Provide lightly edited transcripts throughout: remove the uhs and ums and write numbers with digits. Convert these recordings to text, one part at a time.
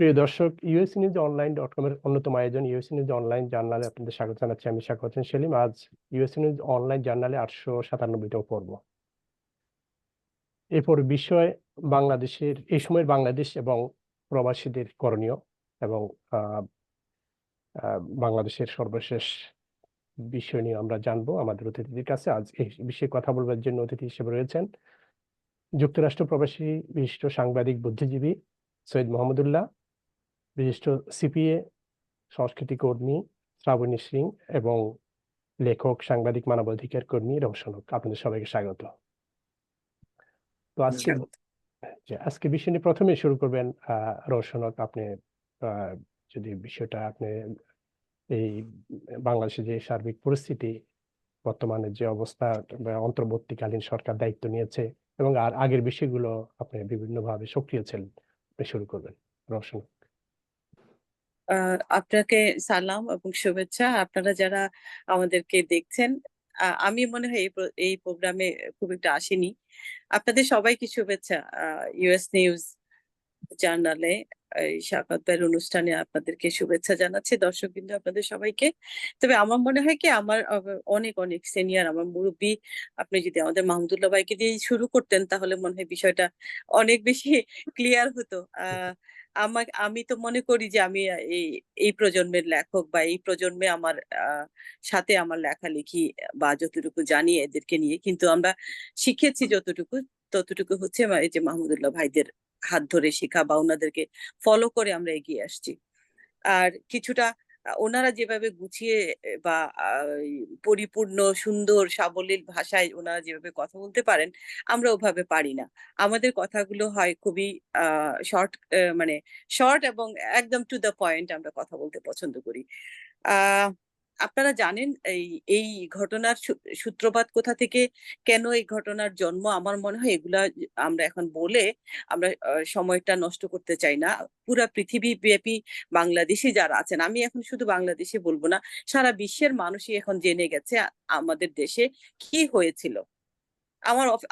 প্রিয় দর্শক, USC news online .com এর অন্যতম আয়োজন ইউএসসি নিউজ অনলাইন জার্নালে আপনাদের স্বাগত জানাচ্ছি। আমি শাখাওয়াত হোসেন সেলিম। আজ ইউএসসি নিউজ অনলাইন জার্নালে 897তম পর্ব। এরপর বিষয় এই সময়ের বাংলাদেশ এবং প্রবাসীদের করণীয় এবং আহ, আহ, বাংলাদেশের সর্বশেষ বিষয় নিয়ে আমরা জানবো আমাদের অতিথিদের কাছে। আজ এই বিষয়ে কথা বলবার জন্য অতিথি হিসেবে রয়েছেন যুক্তরাষ্ট্র প্রবাসী বিশিষ্ট সাংবাদিক বুদ্ধিজীবী সৈয়দ মোহাম্মদুল্লাহ, বিশিষ্ট সিপিএ সংস্কৃতি কর্মী শ্রাবণী সিং এবং লেখক, সাংবাদিক, মানবাধিকার কর্মী রওশন হক। আপনাদের সবাইকে স্বাগত। তো আজকে বিষয় নিয়ে প্রথমে শুরু করবেন রওশন হক। আপনি যদি বিষয়টা আপনি এই বাংলাদেশে যে সার্বিক পরিস্থিতি, বর্তমানে যে অবস্থা, অন্তর্বর্তীকালীন সরকার দায়িত্ব নিয়েছে এবং আগের বিষয়গুলো আপনি বিভিন্নভাবে সক্রিয় ছিলেন, আপনি শুরু করবেন রওশন হক। আপনাকে সালাম এবং শুভেচ্ছা। আপনারা যারা আমাদেরকে দেখছেন, আমি মনে হয় এই প্রোগ্রামে খুব একটা আসিনি। আপনাদের সবাইকে শুভেচ্ছা। ইউএস নিউজ জার্নালে এই সাক্ষাৎকার অনুষ্ঠানে আপনাদেরকে শুভেচ্ছা জানাচ্ছি, দর্শকবৃন্দ, আপনাদের সবাইকে। তবে আমার মনে হয় কি, আমার অনেক অনেক সিনিয়র, আমার মুরব্বী, আপনি যদি আমাদের মাহমুদুল্লাহ ভাইকে দিয়ে শুরু করতেন তাহলে মনে হয় বিষয়টা অনেক বেশি ক্লিয়ার হতো। আমি তো মনে করি যে আমি এই এই প্রজন্মের লেখক, বা এই প্রজন্মে আমার সাথে আমার লেখালেখি বা যতটুকু জানি এদেরকে নিয়ে, কিন্তু আমরা শিখেছি যতটুকু, ততটুকু হচ্ছে এই যে মাহমুদুল্লাহ ভাইদের হাত ধরে শেখা বা ওনাদেরকে ফলো করে আমরা এগিয়ে আসছি। আর কিছুটা ওনারা যেভাবে গুছিয়ে বা পরিপূর্ণ সুন্দর সাবলীল ভাষায় ওনারা যেভাবে কথা বলতে পারেন, আমরা ওভাবে পারি না। আমাদের কথাগুলো হয় খুবই শর্ট, মানে শর্ট এবং একদম টু দ্য পয়েন্ট আমরা কথা বলতে পছন্দ করি। আহ আপনারা জানেন এই এই ঘটনার সূত্রপাত কোথা থেকে, কেন এই ঘটনার জন্ম। আমার মনে হয় এগুলা আমরা এখন বলে আমরা সময়টা নষ্ট করতে চাই না। পুরা পৃথিবী ব্যাপী বাংলাদেশি যারা আছেন, আমি এখন শুধু বাংলাদেশে বলবো না, সারা বিশ্বের মানুষই এখন জেনে গেছে আমাদের দেশে কি হয়েছিল।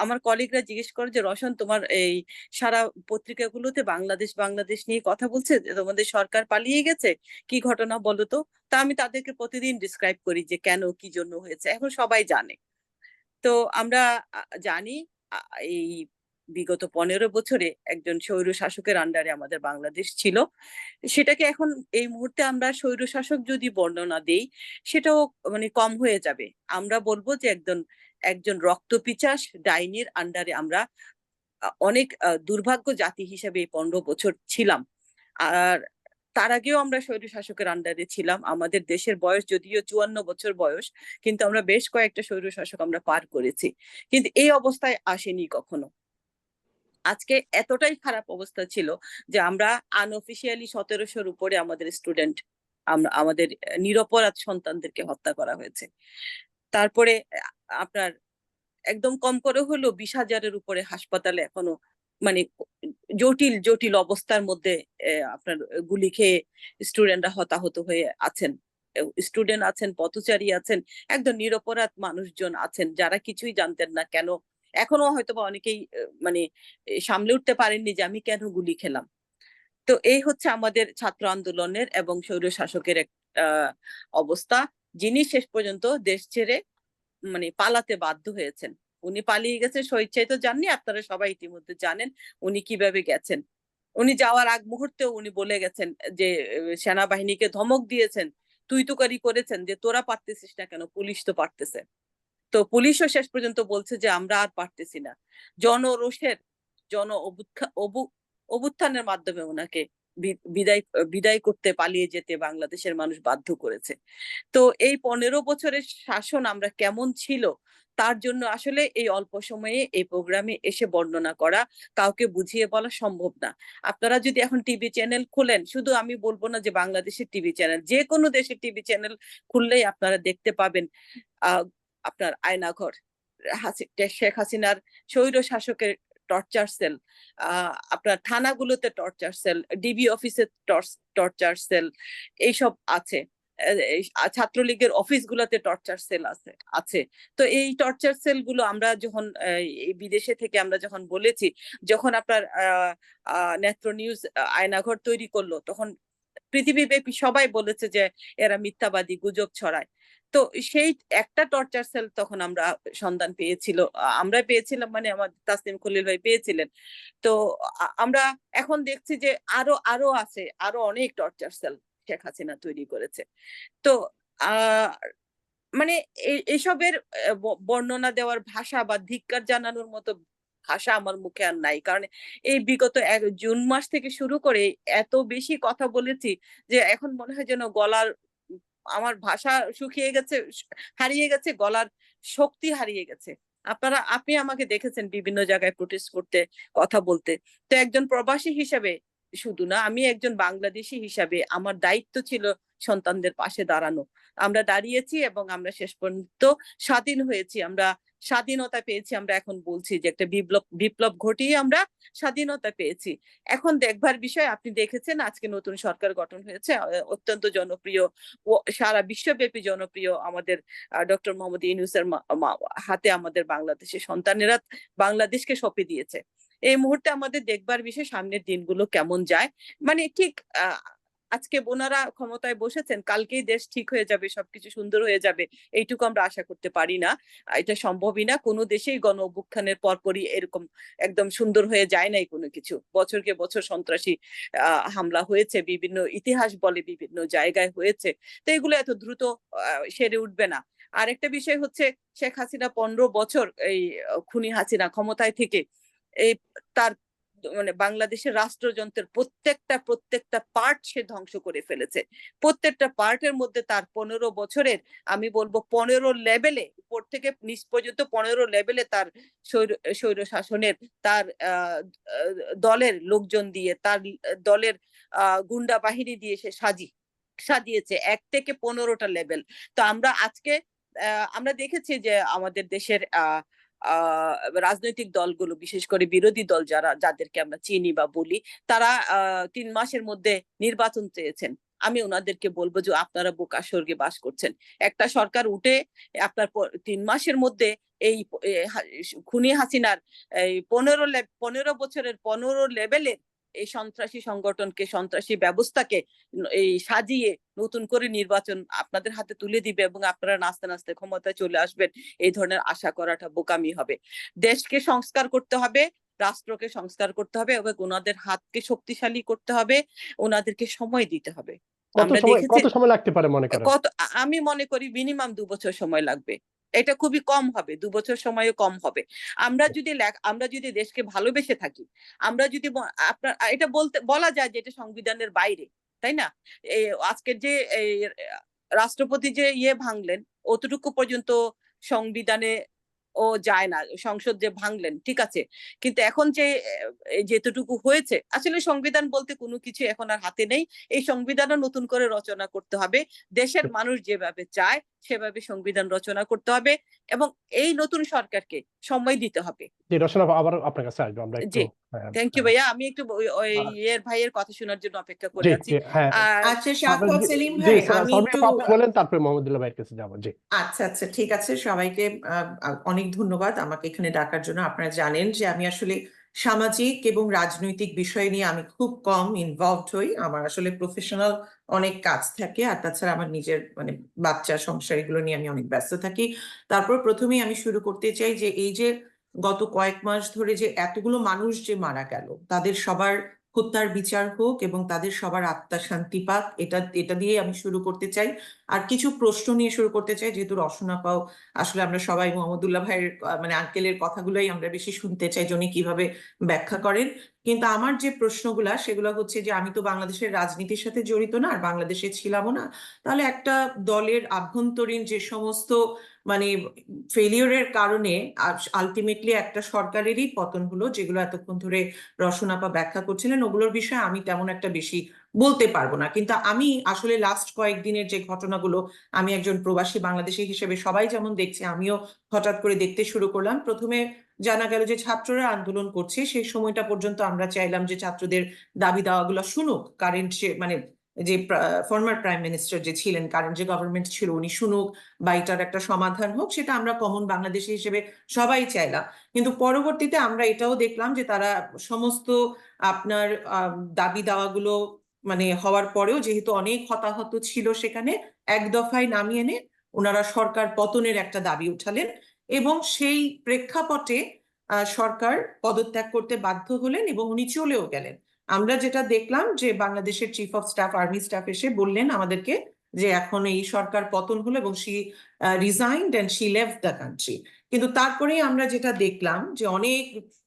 আমার কলিগরা জিজ্ঞেস করে যে রওশন, তোমার এই সারা পত্রিকাগুলোতে বাংলাদেশ বাংলাদেশ নিয়ে কথা বলছে, তোমাদের সরকার পালিয়ে গেছে, কি ঘটনা বলো তো। তা আমি তাদেরকে প্রতিদিন ডিসক্রাইব করি যে কেন কি জন্য হয়েছে, এখন সবাই জানে। তো আমরা জানি এই বিগত 15 বছরে একজন স্বৈর শাসকের আন্ডারে আমাদের বাংলাদেশ ছিল। সেটাকে এখন এই মুহূর্তে আমরা স্বৈর শাসক যদি বর্ণনা দেই, সেটাও মানে কম হয়ে যাবে। আমরা বলবো যে একজন একজন রক্তপিচাস ডাইনির আন্ডারে আমরা অনেক দুর্ভাগ্য জাতি হিসেবে এই 15 বছর ছিলাম। আর তার আগেও আমরা স্বৈর শাসকের আন্ডারে ছিলাম। আমাদের দেশের বয়স যদিও 54 বছর বয়স, কিন্তু আমরা বেশ কয়েকটা স্বৈর শাসক আমরা পার করেছি, কিন্তু এই অবস্থায় আসেনি কখনো। আজকে এতটাই খারাপ অবস্থা ছিল যে আমরা আনঅফিসিয়ালি 1700-র উপরে আমাদের স্টুডেন্ট, আমরা আমাদের নিরপরাধ সন্তানদেরকে হত্যা করা হয়েছে। তারপরে আপনার একদম কম করে হলেও 20,000-এর উপরে হাসপাতালে এখনো মানে জটিল জটিল অবস্থার মধ্যে আপনার গুলি খেয়ে স্টুডেন্টরা হতাহত হয়ে আছেন। স্টুডেন্ট আছেন, পথচারী আছেন, একদম নিরপরাধ মানুষজন আছেন যারা কিছুই জানতেন না কেন। এখনো হয়তো বা অনেকেই মানে সামলে উঠতে পারেননি যে আমি কেন গুলি খেলাম। তো এই হচ্ছে আমাদের ছাত্র আন্দোলনের এবং স্বৈর শাসকের একটা অবস্থা, যিনি শেষ পর্যন্ত দেশ ছেড়ে মানে পালাতে বাধ্য হয়েছেন। উনি পালিয়ে গেছেন, স্বেচ্ছায় তো যাননি, আপনারা সবাই ইতিমধ্যে জানেন উনি কিভাবে গেছেন। উনি যাওয়ার আগ মুহূর্তে উনি বলে গেছেন যে সেনাবাহিনীকে ধমক দিয়েছেন, তুই তুকারি করেছেন যে তোরা পারতেছিস না কেন, পুলিশ তো পারতেছে। তো পুলিশও শেষ পর্যন্ত বলছে যে আমরা আর পারতেছি না। জনরোষের জন অভ্যুত্থানের মাধ্যমে ওনাকে বিদায় বিদায় করতে, পালিয়ে যেতে বাংলাদেশের মানুষ বাধ্য করেছে। তো এই 15 বছরের শাসন আমরা কেমন ছিল, তার জন্য আসলে এই অল্প সময়ে এই প্রোগ্রামে এসে বর্ণনা করা, কাউকে বুঝিয়ে বলা সম্ভব না। আপনারা যদি এখন টিভি চ্যানেল খোলেন, শুধু আমি বলবো না যে বাংলাদেশের টিভি চ্যানেল, যে কোনো দেশের টিভি চ্যানেল খুললেই আপনারা দেখতে পাবেন আপনার আয়নাঘর, শেখ হাসিনার স্বৈর শাসকের টর্চার সেল, আপনার থানাগুলোতে টর্চার সেল, ডিবি অফিসে টর্চার সেল, এইসব আছে। ছাত্রলীগের অফিসগুলোতে টর্চার সেল আছে। তো এই টর্চার সেল গুলো আমরা যখন এই বিদেশে থেকে আমরা যখন বলেছি, যখন আপনার নেত্র নিউজ আয়নাঘর তৈরি করলো, তখন পৃথিবীব্যাপী সবাই বলেছে যে এরা মিথ্যাবাদী, গুজব ছড়ায়। তো সেই একটা টর্চার সেল তখন আমরা সন্ধান আমরা পেয়েছিলাম, মানে আমার তাসনিম খলিল ভাই পেয়েছিলেন। তো আমরা এখন দেখছি যে আরো আরো আছে, আরো অনেক টর্চার সেল শেখ হাসিনা তৈরি করেছে। তো আহ মানে এসবের বর্ণনা দেওয়ার ভাষা বা ধিক্কার জানানোর মতো ভাষা আমার মুখে আর নাই। কারণ এই বিগত জুন মাস থেকে শুরু করে এত বেশি কথা বলেছি যে এখন মনে হয় যেন গলার আমার ভাষা শুকিয়ে গেছে, হারিয়ে গেছে, গলার শক্তি হারিয়ে গেছে। আপনি আমাকে দেখেছেন বিভিন্ন জায়গায় প্রোটেস্ট করতে, কথা বলতে। তো একজন প্রবাসী হিসাবে শুধু না, আমি একজন বাংলাদেশী হিসাবে আমার দায়িত্ব ছিল সন্তানদের পাশে দাঁড়ানো। আমরা দাঁড়িয়েছি এবং আমরা শেষ পর্যন্ত স্বাধীন হয়েছি, আমরা স্বাধীনতা পেয়েছি। আমরা এখন বলছি যে একটা বিপ্লব ঘটিয়ে আমরা স্বাধীনতা পেয়েছি। এখন দেখবার বিষয়, আপনি দেখেছেন আজকে নতুন সরকার গঠন হয়েছে, অত্যন্ত জনপ্রিয় ও সারা বিশ্বব্যাপী জনপ্রিয় আমাদের ডক্টর মোহাম্মদ ইউনূসের হাতে আমাদের বাংলাদেশের সন্তানেরা বাংলাদেশকে সঁপে দিয়েছে। এই মুহূর্তে আমাদের দেখবার বিষয় সামনের দিনগুলো কেমন যায়। মানে ঠিক আজকে ওনারা ক্ষমতায় বসেছেন, কালকেই দেশ ঠিক হয়ে যাবে, সবকিছু সুন্দর হয়ে যাবে, এইটুকু আমরা আশা করতে পারি না। এটা সম্ভবই না। কোনো দেশেই গণ অভ্যুত্থানের পরপরই এরকম একদম সুন্দর হয়ে যায় নাই কোনো কিছু। বছরকে বছর সন্ত্রাসী হামলা হয়েছে, বিভিন্ন ইতিহাস বলে বিভিন্ন জায়গায় হয়েছে। তো এগুলো এত দ্রুত সেরে উঠবে না। আরেকটা বিষয় হচ্ছে, শেখ হাসিনা 15 বছর এই খুনি হাসিনা ক্ষমতায় থেকে এই তার মানে বাংলাদেশের রাষ্ট্রযন্ত্রের প্রত্যেকটা পার্ট সে ধ্বংস করে ফেলেছে। প্রত্যেকটা পার্টের মধ্যে তার 15 বছরের, আমি বলবো 15 লেভেলে, উপর থেকে নিচ পর্যন্ত 15 লেভেলে তার স্বৈর শাসনের, তার দলের লোকজন দিয়ে, তার দলের গুন্ডা বাহিনী দিয়ে সে সাজিয়েছে 1 থেকে 15টা লেভেল। তো আমরা আজকে আমরা দেখেছি যে আমাদের দেশের রাজনৈতিক দলগুলো, বিশেষ করে বিরোধী দল যাদেরকে আমরা চিনি বা বলি, তারা 3 মাসের মধ্যে নির্বাচন চেয়েছেন। আমি ওনাদেরকে বলবো যে আপনারা বোকা স্বর্গে বাস করছেন। একটা সরকার উঠে আপনার 3 মাসের মধ্যে এই খুনি হাসিনার এই 15 বছরের 15 লেভেলের এই সন্ত্রাসী সংগঠনকে, সন্ত্রাসী ব্যবস্থাকে এই সাজিয়ে নতুন করে নির্বাচন আপনাদের হাতে তুলে দিবে এবং আপনারা নাচতে নাচতে ক্ষমতায় চলে আসবেন, এই ধরনের আশা করাটা বোকামি হবে। দেশকে সংস্কার করতে হবে, রাষ্ট্রকে সংস্কার করতে হবে এবং ওনাদের হাতকে শক্তিশালী করতে হবে, ওনাদেরকে সময় দিতে হবে। আমরা দেখেছি কত সময় লাগতে পারে মনে করেন? আমি মনে করি মিনিমাম 2 বছর সময় লাগবে। এটা খুবই কম হবে, 2 বছর সময়ও কম হবে। আমরা যদি দেশকে ভালোবেসে থাকি, আমরা যদি আপনার এটা বলা যায় যে এটা সংবিধানের বাইরে, তাই না? আজকের যে রাষ্ট্রপতি যে ভাঙলেন, অতটুকু পর্যন্ত সংবিধানে ও যায় না। সংসদ যে ভাঙলেন, ঠিক আছে, কিন্তু এখন যে যেতটুকু হয়েছে, আসলে সংবিধান বলতে কোনো কিছু এখন আর হাতে নেই। এই সংবিধানও নতুন করে রচনা করতে হবে। দেশের মানুষ যেভাবে চায় সেভাবে সংবিধান রচনা করতে হবে এবং এই নতুন সরকারকে সময় দিতে হবে। যে রচনা আবার আপনার কাছে আসবে, আমরা একটু জি, থ্যাংক ইউ ভাইয়া। আমি একটু ওই ভাইয়ের কথা শোনার জন্য অপেক্ষা করে জি আছি। জি হ্যাঁ। আচ্ছা সাখাওয়াত সেলিম জি ভাই, আমি সরবি একটু আপনি বলেন, তারপরে মোহাম্মদুল্লাহ ভাইয়ের কাছে যাবো। জি আচ্ছা আচ্ছা ঠিক আছে। সবাইকে অনেক ধন্যবাদ আমাকে এখানে ডাকার জন্য। আপনারা জানেন যে আমি আসলে সামাজিক এবং রাজনৈতিক বিষয় নিয়ে আমি খুব কম ইনভলভড হই। আমার আসলে প্রফেশনাল অনেক কাজ থাকে, আর তাছাড়া আমার নিজের মানে বাচ্চা সংসার এগুলো নিয়ে আমি অনেক ব্যস্ত থাকি। তারপর প্রথমেই আমি শুরু করতে চাই যে এই যে গত কয়েক মাস ধরে যে এতগুলো মানুষ যে মারা গেল, তাদের সবার হত্যার বিচার হোক এবং তাদের সবার আত্মা শান্তি পাক, এটা দিয়ে আমি শুরু করতে চাই। আর কিছু প্রশ্ন নিয়ে শুরু করতে চাই, যেহেতু রসনা পাও আসলে আমরা সবাই মোহাম্মদুল্লাহ ভাইয়ের মানে আঙ্কেলের কথাগুলোই আমরা বেশি শুনতে চাই যে উনি কিভাবে ব্যাখ্যা করেন। কিন্তু আমার যে প্রশ্নগুলা সেগুলো হচ্ছে যে আমি তো বাংলাদেশের রাজনীতির সাথে জড়িত না, আর বাংলাদেশে ছিলামও না। তাহলে একটা দলের আভ্যন্তরীণ যে সমস্ত মানে ফেলিওরের কারণে আলটিমেটলি একটা সরকারেরই পতন হলো, যেগুলো এতক্ষণ ধরে রসনাপা ব্যাখ্যা করছিলেন, ওগুলোর বিষয়ে আমি তেমন একটা বেশি বলতে পারবো না। কিন্তু আমি আসলে লাস্ট কয়েকদিনের যে ঘটনাগুলো, আমি একজন প্রবাসী বাংলাদেশী হিসেবে সবাই যেমন দেখছে, আমিও হঠাৎ করে দেখতে শুরু করলাম। প্রথমে জানা গেল যে ছাত্ররা আন্দোলন করছে, সেই সময়টা পর্যন্ত আমরা চাইলাম যে ছাত্রদের দাবি দাওয়াগুলো শুনুক, কারেন্ট মানে যে ফর্মার প্রাইম মিনিস্টার যে ছিলেন, কারেন্ট যে গভর্নমেন্ট ছিল, উনি শুনুক বা এটার একটা সমাধান হোক, সেটা আমরা কমন বাংলাদেশি হিসেবে সবাই চাইলাম। কিন্তু পরবর্তীতে আমরা এটাও দেখলাম যে তারা সমস্ত আপনার দাবি দাওয়াগুলো মানে হওয়ার পরেও যেহেতু অনেক হতাহত ছিল সেখানে, এক দফায় নামিয়ে এনে ওনারা সরকার পতনের একটা দাবি উঠালেন এবং সেই প্রেক্ষাপটে সরকার পদত্যাগ করতে বাধ্য হলেন এবং উনি চলেও গেলেন। আমরা যেটা দেখলাম যে বাংলাদেশের chief of staff, army staff এসে বললেন আমাদেরকে যে এখন এই সরকার পতন হলো এবং she resigned and she left the country. কিন্তু তারপরেই আমরা যেটা দেখলাম যে অনেক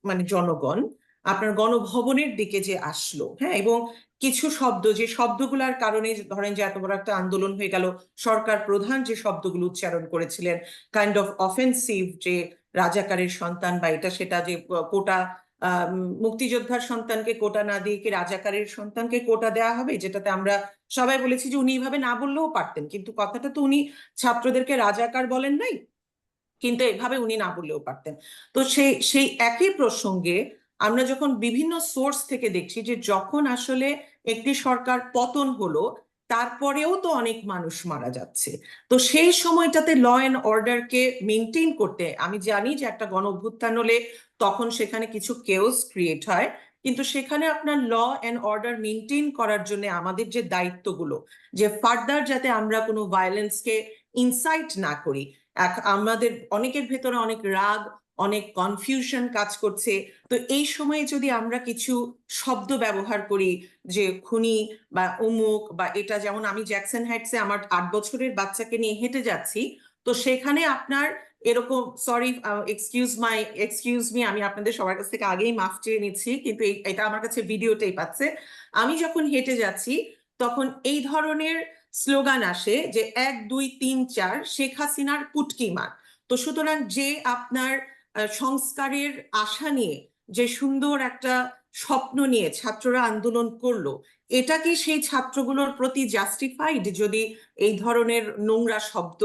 মানে জনগণ আপনার গণভবনের দিকে যে আসলো, হ্যাঁ, এবং কিছু শব্দ, যে শব্দগুলোর কারণে ধরেন যে এত বড় একটা আন্দোলন হয়ে গেল, সরকার প্রধান যে শব্দগুলো উচ্চারণ করেছিলেন কাইন্ড অফ অফেন্সিভ, যে রাজাকারের সন্তান বা এটা সেটা, যে কোটা মুক্তিযোদ্ধার সন্তানকে কোটা না দিয়ে কি রাজাকারের সন্তানকে কোটা দেওয়া হবে, যেটাতে আমরা সবাই বলেছি যে উনি এইভাবে না বললেও পারতেন, কিন্তু কথাটা তো উনি ছাত্রদেরকে রাজাকার বলেন নাই, কিন্তু এভাবে উনি না বললেও পারতেন। তো সেই একই প্রসঙ্গে আমরা যখন বিভিন্ন সোর্স থেকে দেখছি যে যখন আসলে একটি সরকার পতন হলো তারপরেও তো অনেক মানুষ মারা যাচ্ছে, তো সেই সময়টাতে ল অ্যান্ড অর্ডারকে মেনটেন করতে, আমি জানি যে একটা গণ অভ্যুত্থান হলে তখন সেখানে কিছু কেওস ক্রিয়েট হয়, কিন্তু সেখানে আপনার ল অ্যান্ড অর্ডার মেনটেন করার জন্য আমাদের যে দায়িত্বগুলো, যে ফার্দার যাতে আমরা কোনো ভায়োলেন্সকে ইনসাইট না করি। আমাদের অনেকের ভেতরে অনেক রাগ, অনেক কনফিউশন কাজ করছে, তো এই সময়ে যদি আমরা কিছু শব্দ ব্যবহার করি যে খুনি বা অমুক বা এটা, যেমন আমি জ্যাকসন হাইটসে আমার 8 বছরের বাচ্চাকে নিয়ে হেঁটে যাচ্ছি, তো সেখানে আপনার এরকম, সরি, এক্সকিউজ মি, আমি আপনাদের সবার কাছ থেকে আগেই মাফ চেয়ে নিচ্ছি, কিন্তু এটা আমার কাছে ভিডিও টেপ আছে। আমি যখন হেঁটে যাচ্ছি তখন এই ধরনের স্লোগান আসে যে 1 2 3 4 শেখ হাসিনার পুটকি মার। তো সুতরাং যে আপনার সংস্কারের আশা নিয়ে, যে সুন্দর একটা স্বপ্ন নিয়ে ছাত্ররা আন্দোলন করলো, এটা কি সেই ছাত্রগুলোর প্রতি জাস্টিফাইড যদি এই ধরনের নোংরা শব্দ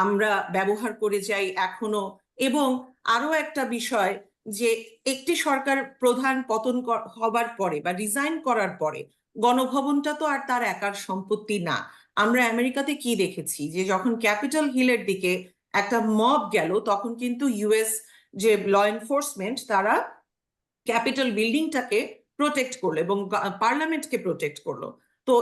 আমরা ব্যবহার করে যাই এখনো? এবং আরো একটা বিষয়, যে একটি সরকার প্রধান পতন হবার পরে বা রিজাইন করার পরে গণভবনটা তো আর তার একার সম্পত্তি না। আমরা আমেরিকাতে কি দেখেছি যে যখন ক্যাপিটাল হিলের দিকে একটা মব গেল, তখন কিন্তু ইউএস যে ল এনফোর্সমেন্ট তারা ক্যাপিটাল বিল্ডিংটাকে প্রোটেক্ট করলো এবং পার্লামেন্টকে প্রোটেক্ট করলো। তো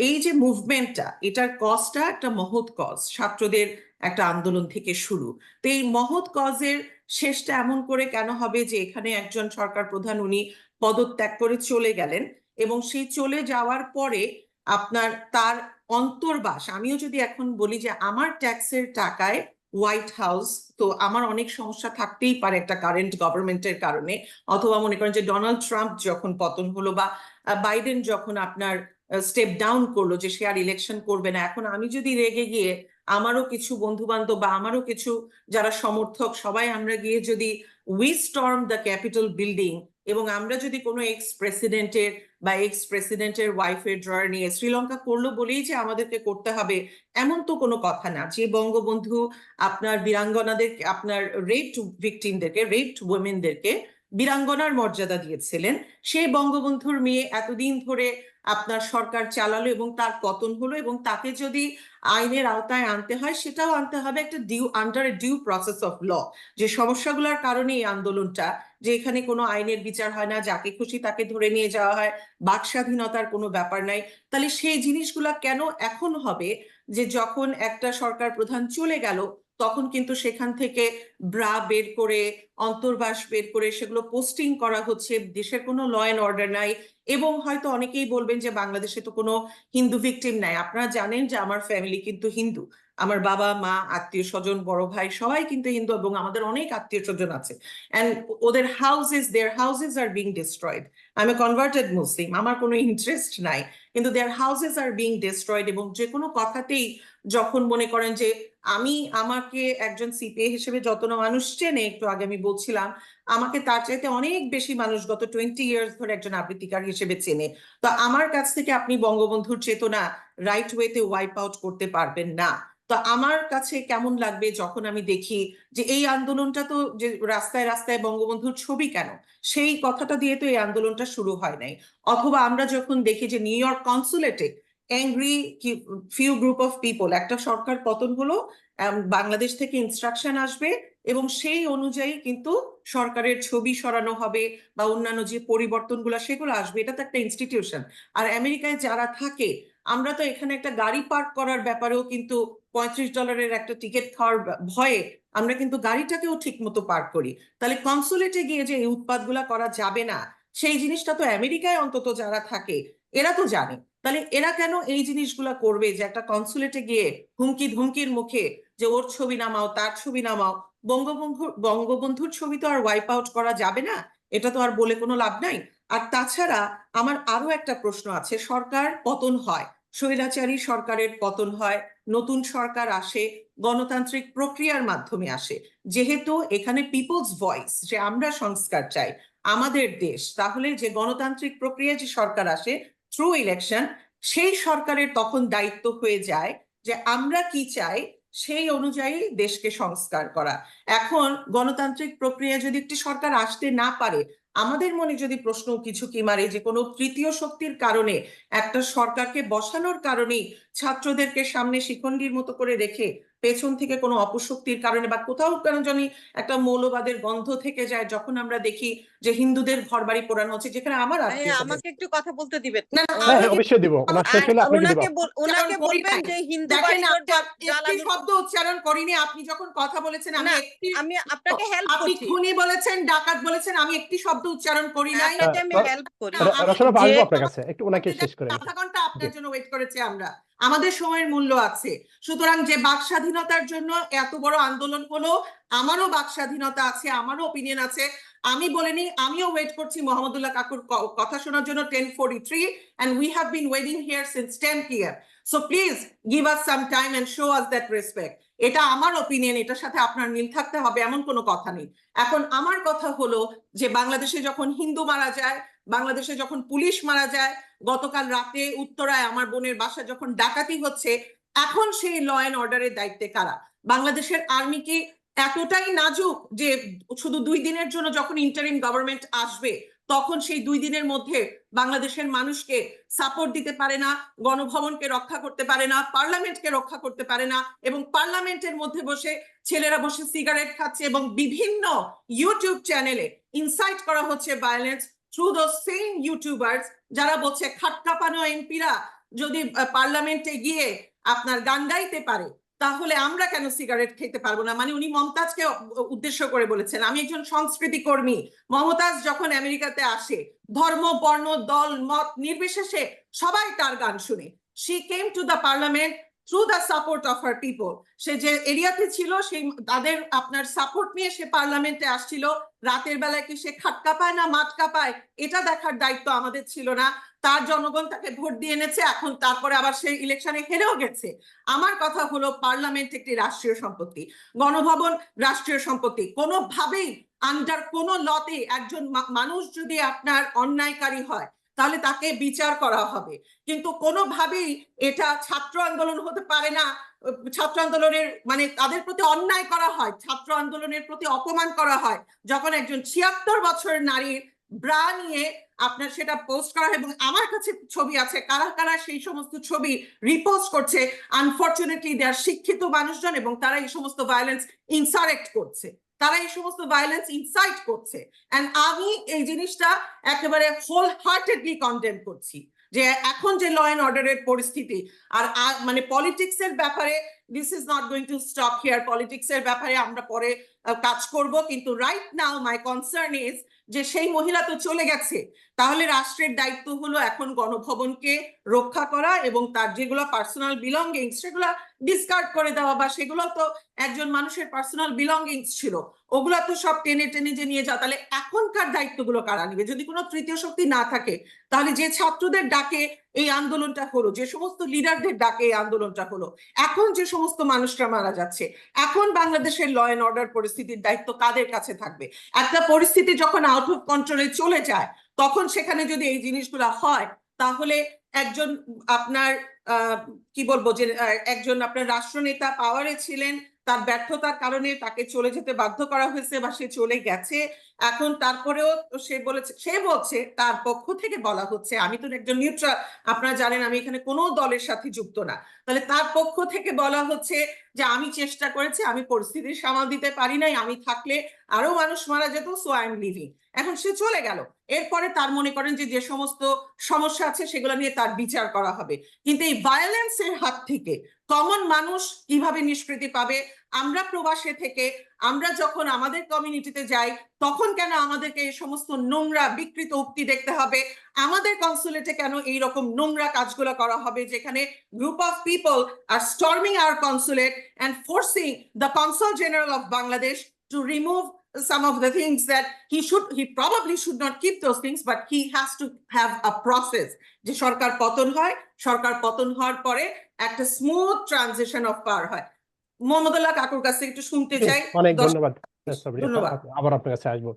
এই যে মুভমেন্টটা, এটার কজটা একটা মহৎ কজ, ছাত্রদের একটা আন্দোলন থেকে শুরু। তো এই মহৎ কজের শেষটা এমন করে কেন হবে যে এখানে একজন সরকার প্রধান উনি পদত্যাগ করে চলে গেলেন এবং সেই চলে যাওয়ার পরে আপনার তার অন্তর্বাস, আমিও যদি এখন বলি যে আমার ট্যাক্সের টাকায় হোয়াইট হাউস, তো আমার অনেক সমস্যা থাকতেই পারে একটা কারেন্ট গভর্নমেন্টের কারণে, অথবা মনে করেন যে ডোনাল্ড ট্রাম্প যখন পতন হলো বা বাইডেন যখন আপনার স্টেপ ডাউন করলো যে সে আর ইলেকশন করবে না, এখন আমি যদি রেগে গিয়ে আমারও কিছু বন্ধু বান্ধব বা আমারও কিছু যারা সমর্থক সবাই আমরা গিয়ে যদি we storm the Capitol building এবং আমরা যদি কোনো এক্স প্রেসিডেন্টের ওয়াইফের ড্রয়ার নিয়ে শ্রীলঙ্কা করলো বলেই যে আমাদেরকে করতে হবে এমন তো কোনো কথা না। যে বঙ্গবন্ধু আপনার বীরাঙ্গনাদের, আপনার রেপড ভিকটিমদেরকে, রেপড ওমেনদেরকে বীরাঙ্গনার মর্যাদা দিয়েছিলেন, সেই বঙ্গবন্ধুর মেয়ে এতদিন ধরে আপনার সরকার চালালো এবং তার পতন হলো, এবং তাকে যদি আইনের আওতায় আনতে হয় সেটাও আনতে হবে একটা under a due process of law. যে সমস্যাগুলোর কারণে এই আন্দোলনটা, যে এখানে কোনো আইনের বিচার হয় না, যাকে খুশি তাকে ধরে নিয়ে যাওয়া হয়, বাক স্বাধীনতার কোনো ব্যাপার নাই, তাহলে সেই জিনিসগুলা কেন এখন হবে যে যখন একটা সরকার প্রধান চলে গেল তখন কিন্তু সেখান থেকে ব্রা বের করে, অন্তর্বাস বের করে সেগুলো পোস্টিং করা হচ্ছে, দেশের কোনো ল অ্যান্ড অর্ডার নাই। এবং হয়তো অনেকেই বলবেন যে বাংলাদেশে তো কোনো হিন্দু ভিকটিম নাই। আপনারা জানেন যে আমার ফ্যামিলি কিন্তু হিন্দু, আমার বাবা মা আত্মীয় স্বজন বড় ভাই সবাই কিন্তু হিন্দু, এবং আমাদের অনেক আত্মীয় স্বজন আছে, অ্যান্ড ওদের their houses are being destroyed. I am a converted Muslim, আমার কোনো ইন্টারেস্ট নাই, কিন্তু their houses are being destroyed. এবং যে কোনো কথাতেই যখন মনে করেন যে আমাকে একজন সিপিএ হিসেবে যত না মানুষ চেনে, একটু আগে আমি বলছিলাম, আমাকে তার চাইতে অনেক বেশি মানুষ গত 20 ইয়ার্স ধরে একজন আবৃত্তিকার হিসেবে চেনে। তো আমার কাছ থেকে আপনি বঙ্গবন্ধুর চেতনা রাইট ওয়েতে ওয়াইপ আউট করতে পারবেন না। তো আমার কাছে কেমন লাগবে যখন আমি দেখি যে এই আন্দোলনটা তো, যে রাস্তায় রাস্তায় বঙ্গবন্ধুর ছবি কেন, সেই কথাটা দিয়ে তো এই আন্দোলনটা শুরু হয় নাই। অথবা আমরা যখন দেখি যে নিউ ইয়র্ক কনসুলেটে angry few group of people, একটা সরকার পতন হলো, বাংলাদেশ থেকে ইনস্ট্রাকশন আসবে এবং সেই অনুযায়ী কিন্তু সরকারের ছবি সরানো হবে বা অন্যান্য যে পরিবর্তনগুলো সেগুলো আসবে। এটা তো একটা ইনস্টিটিউশন। আর আমেরিকায় যারা থাকে, আমরা তো এখানে একটা গাড়ি পার্ক করার ব্যাপারেও কিন্তু $35 একটা টিকিট খাওয়ার ভয়ে আমরা কিন্তু গাড়িটাকেও ঠিক মতো পার্ক করি। তাহলে কনসুলেটে গিয়ে যে এই উৎপাতগুলা করা যাবে না, সেই জিনিসটা তো আমেরিকায় অন্তত যারা থাকে এরা তো জানে। তাহলে এরা কেন এই জিনিসগুলা করবে যে একটা কনসুলেটে গিয়ে হুমকি ধুমকির মুখে যে ওর ছবি নামাও, তার ছবি নামাও? বঙ্গবন্ধুর ছবি তো আর ওয়াইপ আউট করা যাবে না, এটা তো আর বলে কোনো লাভ নাই। আর তাছাড়া আমার আরো একটা প্রশ্ন আছে, সরকার পতন হয়, স্বৈরাচারী সরকারের পতন হয়, নতুন সরকার আসে, গণতান্ত্রিক প্রক্রিয়ার মাধ্যমে আসে। যেহেতু এখানে পিপলস ভয়েস, যে আমরা সংস্কার চাই আমাদের দেশ, তাহলে যে গণতান্ত্রিক প্রক্রিয়া যে সরকার আসে থ্রু ইলেকশন, সেই সরকারের তখন দায়িত্ব হয়ে যায় যে আমরা কি চাই সেই অনুযায়ী দেশকে সংস্কার করা। এখন গণতান্ত্রিক প্রক্রিয়া যদি একটি সরকার আসতে না পারে, আমাদের মনে যদি প্রশ্ন কিছু কি মারে যে কোনো তৃতীয় শক্তির কারণে একটা সরকারকে বসানোর কারণেই ছাত্রদেরকে সামনে শিখন্ডির মতো করে রেখে পেছন থেকে কোনো অপশক্তির কারণে বা কোথাও কেন জানি একটা মৌলবাদের গন্ধ থেকে যায়, যখন আমরা দেখি যে হিন্দুদের ঘরবাড়ি পোড়ানো হচ্ছে, যেখানে আমার আত্মীয় স্বজন। আমাকে একটু কথা বলতে দিবেন। না, না, হ্যাঁ আমি অবশ্যই দিব, ওনার শেষ হলে আপনাকে দিব। ওনাকে উচ্চারণ করি বলবেন নাই। যে হিন্দু দেখেন, বাড়িঘর আমি একটি জ্বালানোর শব্দ উচ্চারণ করিনি। আপনি যখন কথা বলেছেন আমি না, একটি আমি আপনাকে হেল্প আপনি করছি। খুনি বলেছেন, ডাকাত বলেছেন, আমি একটি শব্দ উচ্চারণ করি নাই। আপনাকে আমি আহ, হেল্প করি না, আমি রশন আপা যে আসবো আপনার কাছে, একটু ওনাকে শেষ করে আধা ঘন্টা জি। আপনার জন্য ওয়েট করেছি আমরা, আমাদের সময়ের মূল্য আছে। সুতরাং যে বাক স্বাধীনতার জন্য এত বড় আন্দোলন হলো, আমারও বাক স্বাধীনতা আছে, আমারও ওপিনিয়ন আছে। আমি বলিনি, আমিও ওয়েট করছি মোহাম্মদুল্লাহ কাকুর কথা শোনার জন্য 10:43 and we have been waiting here since 10 p.m. so please give us some time and show us that respect. এটা আমার ওপিনিয়ন, এটার সাথে আপনার মিল থাকতে হবে এমন কোনো কথা নেই। এখন আমার কথা হলো যে বাংলাদেশে যখন হিন্দু মারা যায়, বাংলাদেশে যখন পুলিশ মারা যায়, গতকাল রাতে উত্তরায় আমার বোনের বাসা যখন ডাকাতি হচ্ছে, এখন সেই ল এন্ড অর্ডারের দায়িত্বে কারা? বাংলাদেশের আর্মি কি এতটাই নাজুক যে শুধু 2 দিনের জন্য যখন ইন্টারিম গভর্নমেন্ট আসবে তখন সেই 2 দিনের মধ্যে বাংলাদেশের মানুষকে সাপোর্ট দিতে পারে না, গণভবনকে রক্ষা করতে পারে না, পার্লামেন্টকে রক্ষা করতে পারে না, এবং পার্লামেন্টের মধ্যে বসে ছেলেরা বসে সিগারেট খাচ্ছে এবং বিভিন্ন ইউটিউব চ্যানেলে ইনসাইট করা হচ্ছে violence through those same YouTubers, যারা বলছে খাটকাপানো এমপিরা যদি পার্লামেন্টে গিয়ে আপনার গান গাইতে পারে তাহলে আমরা কেন সিগারেট খেতে পারবো না? মানে উনি মমতাজকে উদ্দেশ্য করে বলেছেন। আমি একজন সংস্কৃতি কর্মী, মমতাজ যখন আমেরিকাতে আসে ধর্ম বর্ণ দল মত নির্বিশেষে সবাই তার গান শুনে। she came to the parliament through the support of her people. সে যে এরিয়াতে ছিল সেই তাদের আপনার সাপোর্ট নিয়ে সে পার্লামেন্টে আসছিল। রাতের বেলায় কি সে খাট কাঁপায় না মাঠ কাঁপায় এটা দেখার দায়িত্ব আমাদের ছিল না। তার জনগণ তাকে ভোট দিয়ে এনেছে, এখন তারপরে আবার সেই ইলেকশনে হেরেও গেছে। আমার কথা হলো পার্লামেন্ট একটি রাষ্ট্রীয় সম্পত্তি, গণভবন রাষ্ট্রীয় সম্পত্তি। কোনোভাবেই আন্ডার কোন লতে একজন মানুষ যদি আপনার অন্যায়কারী হয় তাহলে তাকে বিচার করা হবে, কিন্তু কোনোভাবেই এটা ছাত্র আন্দোলন হতে পারে না। ছাত্র আন্দোলনের মানে তাদের প্রতি অন্যায় করা হয়, ছাত্র আন্দোলনের প্রতি অপমান করা হয় যখন একজন 76 বছরের নারীর ব্রা নিয়ে আপনার সেটা পোস্ট করা হয়, এবং আমার কাছে ছবি আছে কারা কারা সেই সমস্ত ছবি রিপোস্ট করছে। আনফরচুনেটলি দে আর শিক্ষিত মানুষজন এবং তারা এই সমস্ত ভায়োলেন্স ইনসারেক্ট করছে, তারা এই সমস্ত ভায়োলেন্স ইনসাইট করছে। এন্ড আমি এই জিনিসটা একেবারে হোল হার্টেডলি কন্ডেম করছি যে এখন যে ল এন্ড অর্ডারের পরিস্থিতি আর মানে পলিটিক্স এর ব্যাপারে this is not going to stop here. Politics এর ব্যাপারে আমরা পরে কাজ করব, কিন্তু right now my concern is যে সেই মহিলা তো চলে গেছে, তাহলে রাষ্ট্রের দায়িত্ব হলো এখন গণভবনকে রক্ষা করা এবং তার যেগুলো পার্সোনাল বিলঙ্গিংস সেগুলো ডিসকার্ড করে দেওয়া, বা সেগুলো তো একজন মানুষের পার্সোনাল বিলঙ্গিংস ছিল, ওগুলো তো সব টেনে টেনে যে নিয়ে যাওয়া। তাহলে এখনকার দায়িত্বগুলো কারা নিবে? যদি কোনো তৃতীয় শক্তি না থাকে তাহলে যে ছাত্রদের ডাকে এই আন্দোলনটা হলো, যে সমস্ত লিডারদের ডাকে এই আন্দোলনটা হলো, এখন যে সমস্ত মানুষরা মারা যাচ্ছে, এখন বাংলাদেশের ল এন্ড অর্ডার পরিস্থিতির দায়িত্ব কাদের কাছে থাকবে? একটা পরিস্থিতি যখন আউট অফ কন্ট্রোলে চলে যায় তখন সেখানে যদি এই জিনিসগুলো হয় তাহলে একজন আপনার কি বলবো যে একজন আপনার রাষ্ট্রনেতা পাওয়ারে ছিলেন, তার ব্যর্থতার কারণে তাকে চলে যেতে বাধ্য করা হয়েছে বা সে চলে গেছে। এখন তারপরেও সে বলছে তার পক্ষ থেকে বলা হচ্ছে, আমি তো একজন নিউট্রাল, আপনারা জানেন আমি এখানে কোনো দলের সাথে যুক্ত না, তাহলে তার পক্ষ থেকে বলা হচ্ছে যে আমি চেষ্টা করেছি, আমি পরিস্থিতি সামাল দিতে পারি নাই, আমি থাকলে আরো মানুষ মারা যেত, সো আই এম লিভিং। এখন সে চলে গেল, এরপরে তার মনে করেন যে সমস্ত সমস্যা আছে সেগুলো নিয়ে তার বিচার করা হবে। কিন্তু এই ভায়োলেন্সের হাত থেকে কমন মানুষ কিভাবে নিষ্কৃতি পাবে? আমরা প্রবাসে থেকে আমরা যখন আমাদের কমিউনিটিতে যাই তখন কেন আমাদেরকে এই সমস্ত নোংরা বিকৃত উক্তি দেখতে হবে? আমাদের কনসুলেটে কেন এই রকম নোংরা কাজগুলো করা হবে, যেখানে group of people are storming our consulate and forcing the Consul General of Bangladesh to remove some of the things that he probably should not keep those things, but he has to have a process. যে সরকার পতন হয়, সরকার পতন হওয়ার পরে একটা smooth transition of power হয়। মোহাম্মদুল্লাহ কাকুর কাছে একটু শুনতে চাই। অনেক 10 ধন্যবাদ সাবরিনা। ধন্যবাদ। আবার আপনার কাছে আসবো।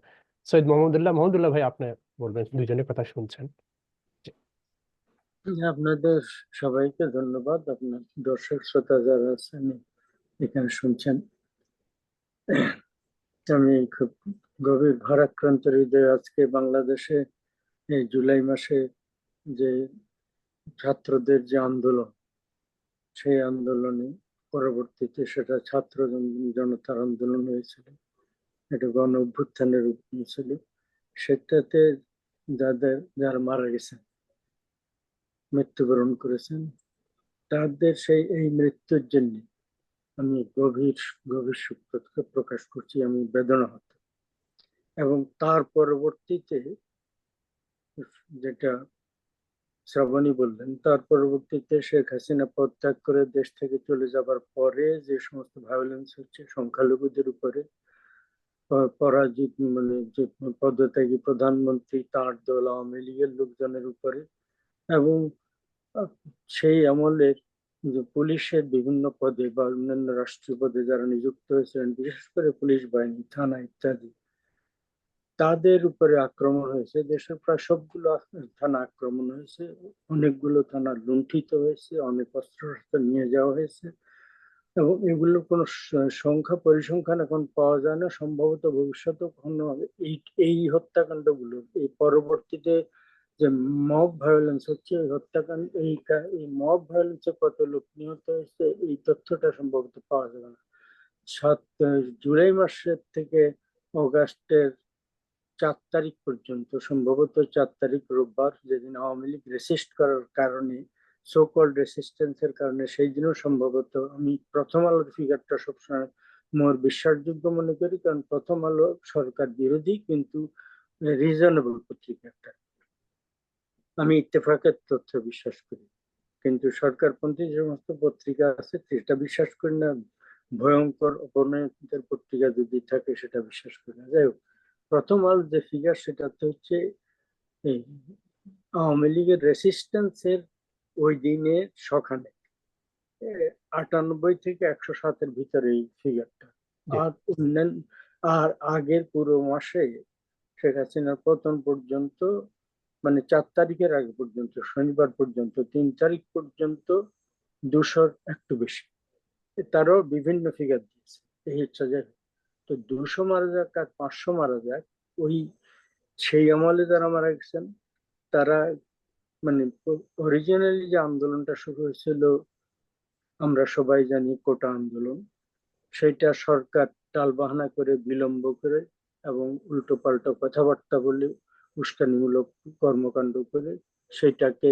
সৈয়দ মোহাম্মদুল্লাহ ভাই, আপনি বলবেন, দুইজনের কথা শুনছেন। আপনাদের সবাইকে ধন্যবাদ, আপনার দর্শক শ্রোতা যারা আছেন এখানে শুনছেন। আমি খুব গভীর ভারাক্রান্ত হৃদয়ে আজকে বাংলাদেশে এই জুলাই মাসে যে ছাত্রদের যে আন্দোলন, সেই আন্দোলনে পরবর্তীতে সেটা ছাত্র জনতার আন্দোলন হয়েছিল, এটা গণ অভ্যুত্থানের রূপ নিয়েছিল, সেটাতে যারা মারা গেছেন, মৃত্যুবরণ করেছেন, তাদের এই মৃত্যুর জন্য আমি গভীর গভীর শোক প্রকাশ করছি, আমি বেদনাহত। এবং তার পরবর্তীতে যেটা শ্রাবণী বললেন, তার পরবর্তীতে শেখ হাসিনা পদত্যাগ করে দেশ থেকে চলে যাবার পরে যে সমস্ত ভায়োলেন্স হচ্ছে সংখ্যালঘুদের উপরে, পরাজিত মানে যে পদত্যাগী প্রধানমন্ত্রী, তার দল আওয়ামী লীগের লোকজনের উপরে, এবং সেই আমলের যে পুলিশের বিভিন্ন পদে বা অন্যান্য রাষ্ট্রীয় পদে যারা নিযুক্ত হয়েছিলেন, বিশেষ করে পুলিশ বাহিনী, থানা ইত্যাদি, তাদের উপরে আক্রমণ হয়েছে। দেশের প্রায় সবগুলো থানা আক্রমণ হয়েছে, অনেকগুলো থানা লুণ্ঠিত হয়েছে, অনেক অস্ত্র নিয়ে যাওয়া হয়েছে, এবং এগুলোর কোনো সংখ্যা পরিসংখ্যান এখন পাওয়া যায় না, সম্ভবত ভবিষ্যতে কখনো হবে। এই হত্যাকাণ্ডগুলো, এই পরবর্তীতে যে মব ভায়োলেন্স হচ্ছে, এই হত্যাকাণ্ড, এই মব ভায়োলেন্সে কত লোক নিহত হয়েছে এই তথ্যটা সম্ভবত পাওয়া যাবে না। জুলাই মাসের থেকে অগাস্টের 4 তারিখ পর্যন্ত, সম্ভবত 4 তারিখ রোববার, যেদিন আওয়ামী লীগ রেসিস্ট করার কারণে, সো কল্ড রেসিস্টেন্সের কারণে, সেই দিনও সম্ভবত, আমি প্রথম আলোর ফিগারটা সবসময় মোর বিশ্বাসযোগ্য মনে করি, কারণ প্রথম আলো সরকার বিরোধী কিন্তু রিজনেবল পত্রিকা একটা, আমি ইত্তেফাকের তথ্য বিশ্বাস করি, কিন্তু সরকারপন্থী যে সমস্ত পত্রিকা আছে সেটা বিশ্বাস করি না, ভয়ঙ্কর অপনয়নদের পত্রিকা যদি থাকে সেটা বিশ্বাস করি না। যাই হোক, প্রথম আলো যে ফিগার সেটাতে হচ্ছে এই আওয়ামী লীগের রেসিস্টেন্সের ওই দিনে সখানে 98 থেকে 107-এর ভিতরে এই ফিগারটা। আর অন্যান্য আর আগের পুরো মাসে শেখ হাসিনার পতন পর্যন্ত, মানে 4 তারিখের আগে পর্যন্ত, শনিবার পর্যন্ত 3 তারিখ পর্যন্ত 200-র একটু বেশি, তারও বিভিন্ন ফিগার দিয়েছে। এই হচ্ছে যে, তো 200 মারা যাক আর 500 মারা যাক, ওই সেই আমলে যারা মারা গেছেন তারা, মানে অরিজিনালি যে আন্দোলনটা শুরু হয়েছিল আমরা সবাই জানি, কোটা আন্দোলন, সেটা সরকার টালবাহানা করে, বিলম্ব করে এবং উল্টো পাল্টা কথাবার্তা বলে, উস্কানিমূলক কর্মকাণ্ড করে সেটাকে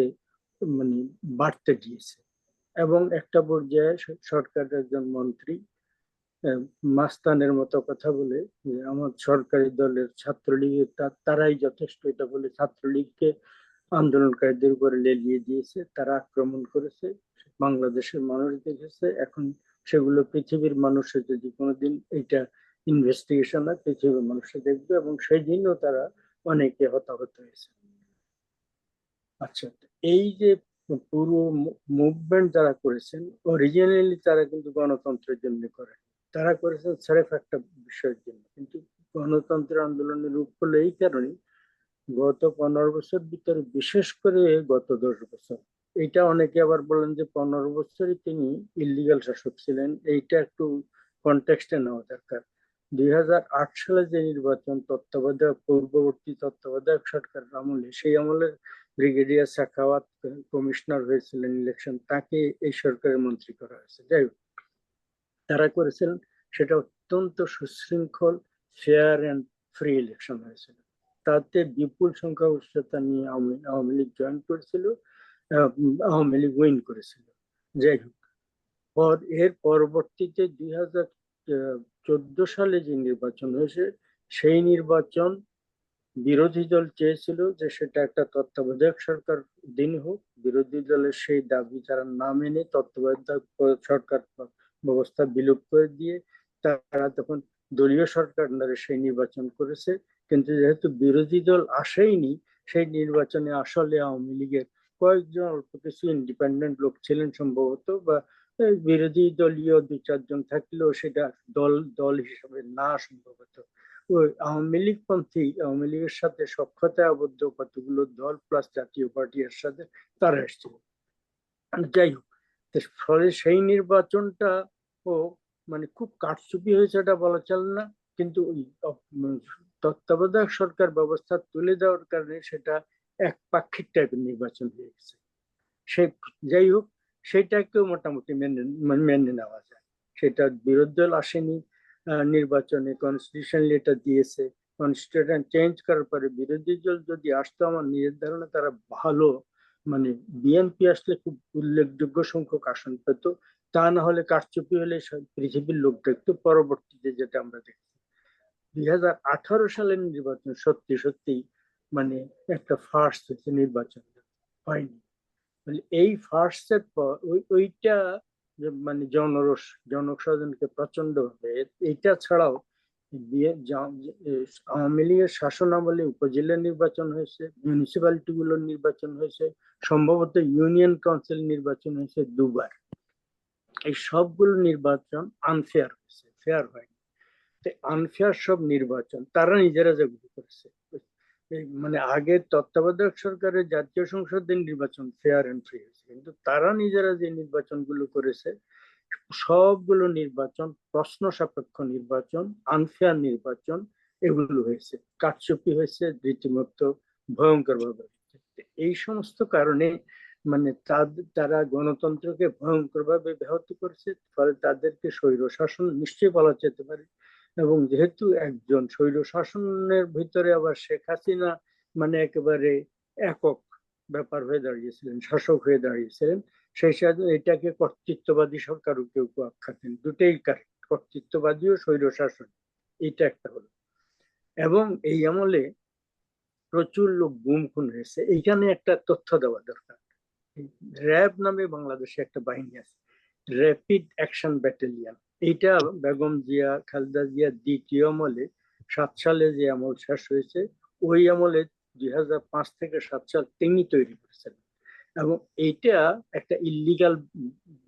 মানে বাড়তে দিয়েছে। এবং একটা পর্যায়ে সরকারের একজন মন্ত্রী মাস্তানের মতো কথা বলে, যে আমার সরকারি দলের ছাত্রলীগের তারাই যথেষ্ট, এটা বলে ছাত্রলীগকে আন্দোলনকারীদের উপরে লেলিয়ে দিয়েছে, তারা আক্রমণ করেছে, বাংলাদেশের মানুষ দেখেছে, এখন সেগুলো পৃথিবীর মানুষে যদি কোনোদিন এইটা ইনভেস্টিগেশন হয় পৃথিবীর মানুষে দেখবে, এবং সেই দিনও তারা অনেকে হতাহত হয়েছে। আচ্ছা, এই যে পুরো মুভমেন্ট যারা করেছেন, অরিজিনালি তারা কিন্তু গণতন্ত্রের জন্য করে, তারা করেছেন স্রেফ একটা বিষয়ের জন্য, কিন্তু গণতন্ত্রের আন্দোলনের রূপ হলো এই কারণে গত 15 বছর ভিতরে, বিশেষ করে গত 10 বছর, এইটা অনেকে আবার বলেন যে 15 বছরই তিনি ইলিগাল শাসক ছিলেন, এইটা একটু কনটেক্সটে নেওয়া দরকার। 2008 সালে যে নির্বাচন পূর্ববর্তী তত্ত্বাবধায়ক সরকার আমলে, সেই আমলের ব্রিগেডিয়ার সাখাওয়াত কমিশনার হয়েছিলেন ইলেকশন, তাকে এই সরকারের মন্ত্রী করা হয়েছে। যাই হোক, তারা করেছিলেন, সেটা অত্যন্ত সুশৃঙ্খল, ফেয়ার অ্যান্ড ফ্রি ইলেকশন হয়েছিল। তাতে বিপুল সংখ্যা উচ্চতা নিয়ে আওয়ামী লীগ জয়েন করেছিল, আওয়ামী লীগ উইন করেছিল। যাই হোক, এর পরবর্তীতে 2014 সালে যে নির্বাচন হয়েছে, সেই নির্বাচন বিরোধী দল চেয়েছিল যে সেটা একটা তত্ত্বাবধায়ক সরকার দিন হোক। বিরোধী দলের সেই দাবি তারা না মেনে তত্ত্বাবধায়ক সরকার ব্যবস্থা বিলোপ করে দিয়ে তারা তখন দলীয় সরকার দ্বারা সেই নির্বাচন করেছে। কিন্তু যেহেতু বিরোধী দল আসেইনি, সেই নির্বাচনে আসলে আওয়ামী লীগের কয়েকজন অল্প কিছু ইন্ডিপেন্ডেন্ট লোক ছিলেন সম্ভবত, বা বিরোধী দলীয় 2-4 জন থাকলেও সেটা দল হিসেবে না সম্ভবত। ওই আওয়ামী লীগ পন্থী, আওয়ামী লীগের সাথে সখ্যতায় আবদ্ধ কতগুলো দল প্লাস জাতীয় পার্টি এর সাথে তারা এসেছিল। যাই হোক, ফলে সেই নির্বাচনটা ও মানে খুব কারচুপি হয়েছে এটা বলা চলে না, কিন্তু ওই তত্ত্বাবধায়ক সরকার ব্যবস্থা তুলে দেওয়ার কারণে সেটা একপাক্ষিক টাইপের নির্বাচন হয়ে গেছে। যাই হোক, সেটাকেও মোটামুটি মেনে নেওয়া যায়। সেটা বিরোধী দল আসেনি নির্বাচনে, কনস্টিটিউশনালি এটা দিয়েছে। কনস্টিটিউশন চেঞ্জ করার পরে বিরোধী দল যদি আসতো, আমার নিজের ধারণা তারা ভালো, মানে বিএনপি আসলে খুব উল্লেখযোগ্য সংখ্যক আসন পেত, তা না হলে কারচুপি হলে পৃথিবীর লোক দেখতো। পরবর্তীতে যেটা আমরা দেখছি 2018 সালের নির্বাচন সত্যি সত্যি মানে একটা ফার্স হয়েছে, নির্বাচন হয়নি। এই ফার্স্টের পর ওইটা মানে জনস্বজনকে প্রচন্ড হবে। এইটা ছাড়াও আওয়ামী লীগের শাসন আমলে উপজেলা নির্বাচন হয়েছে, মিউনিসিপ্যালিটি গুলোর নির্বাচন হয়েছে, সম্ভবত ইউনিয়ন কাউন্সিল নির্বাচন হয়েছে 2বার। এই সবগুলো নির্বাচন আনফেয়ার হয়েছে, ফেয়ার হয়নি। আনফেয়ার সব নির্বাচন তারা নিজেরা যেগুলো করেছে, মানে আগে তত্ত্বাবধায়ক সরকারের জাতীয় সংসদের নির্বাচন ফেয়ার এন্ড ফ্রি হয়েছে, কিন্তু তারা নিজেরা যে নির্বাচনগুলো করেছে সবগুলো নির্বাচন প্রশ্ন সাপেক্ষ নির্বাচন, আনফেয়ার নির্বাচন, এগুলো হয়েছে, কারচুপি হয়েছে রীতিমতো ভয়ঙ্কর ভাবে। এই সমস্ত কারণে মানে তারা গণতন্ত্রকে ভয়ঙ্কর ভাবে ব্যাহত করেছে, ফলে তাদেরকে স্বৈর শাসন নিশ্চয়ই বলা যেতে পারে। এবং যেহেতু একজন স্বৈর শাসনের ভিতরে আবার শেখ হাসিনা মানে একেবারে একক ব্যাপার হয়ে দাঁড়িয়েছিলেন, শাসক হয়ে দাঁড়িয়েছিলেন, সেই সাথে এটাকে কর্তৃত্ববাদী সরকারও কেউ কেউ আখ্যা দেন। দুটোই কর্তৃত্ববাদী ও স্বৈর শাসন, এটা একটা হলো। এবং এই আমলে প্রচুর লোক গুম খুন হয়েছে। এইখানে একটা তথ্য দেওয়া দরকার। র্যাব নামে বাংলাদেশে একটা বাহিনী আছে, র্যাপিড অ্যাকশন ব্যাটালিয়ন। এইটা বেগম জিয়া, খালেদা জিয়া দ্বিতীয় আমলে 7 সালে যে আমল শেষ হয়েছে, ওই আমলে 2005 থেকে 7 সাল তিনি তৈরি করেছেন। এবং এইটা একটা ইল্লিগাল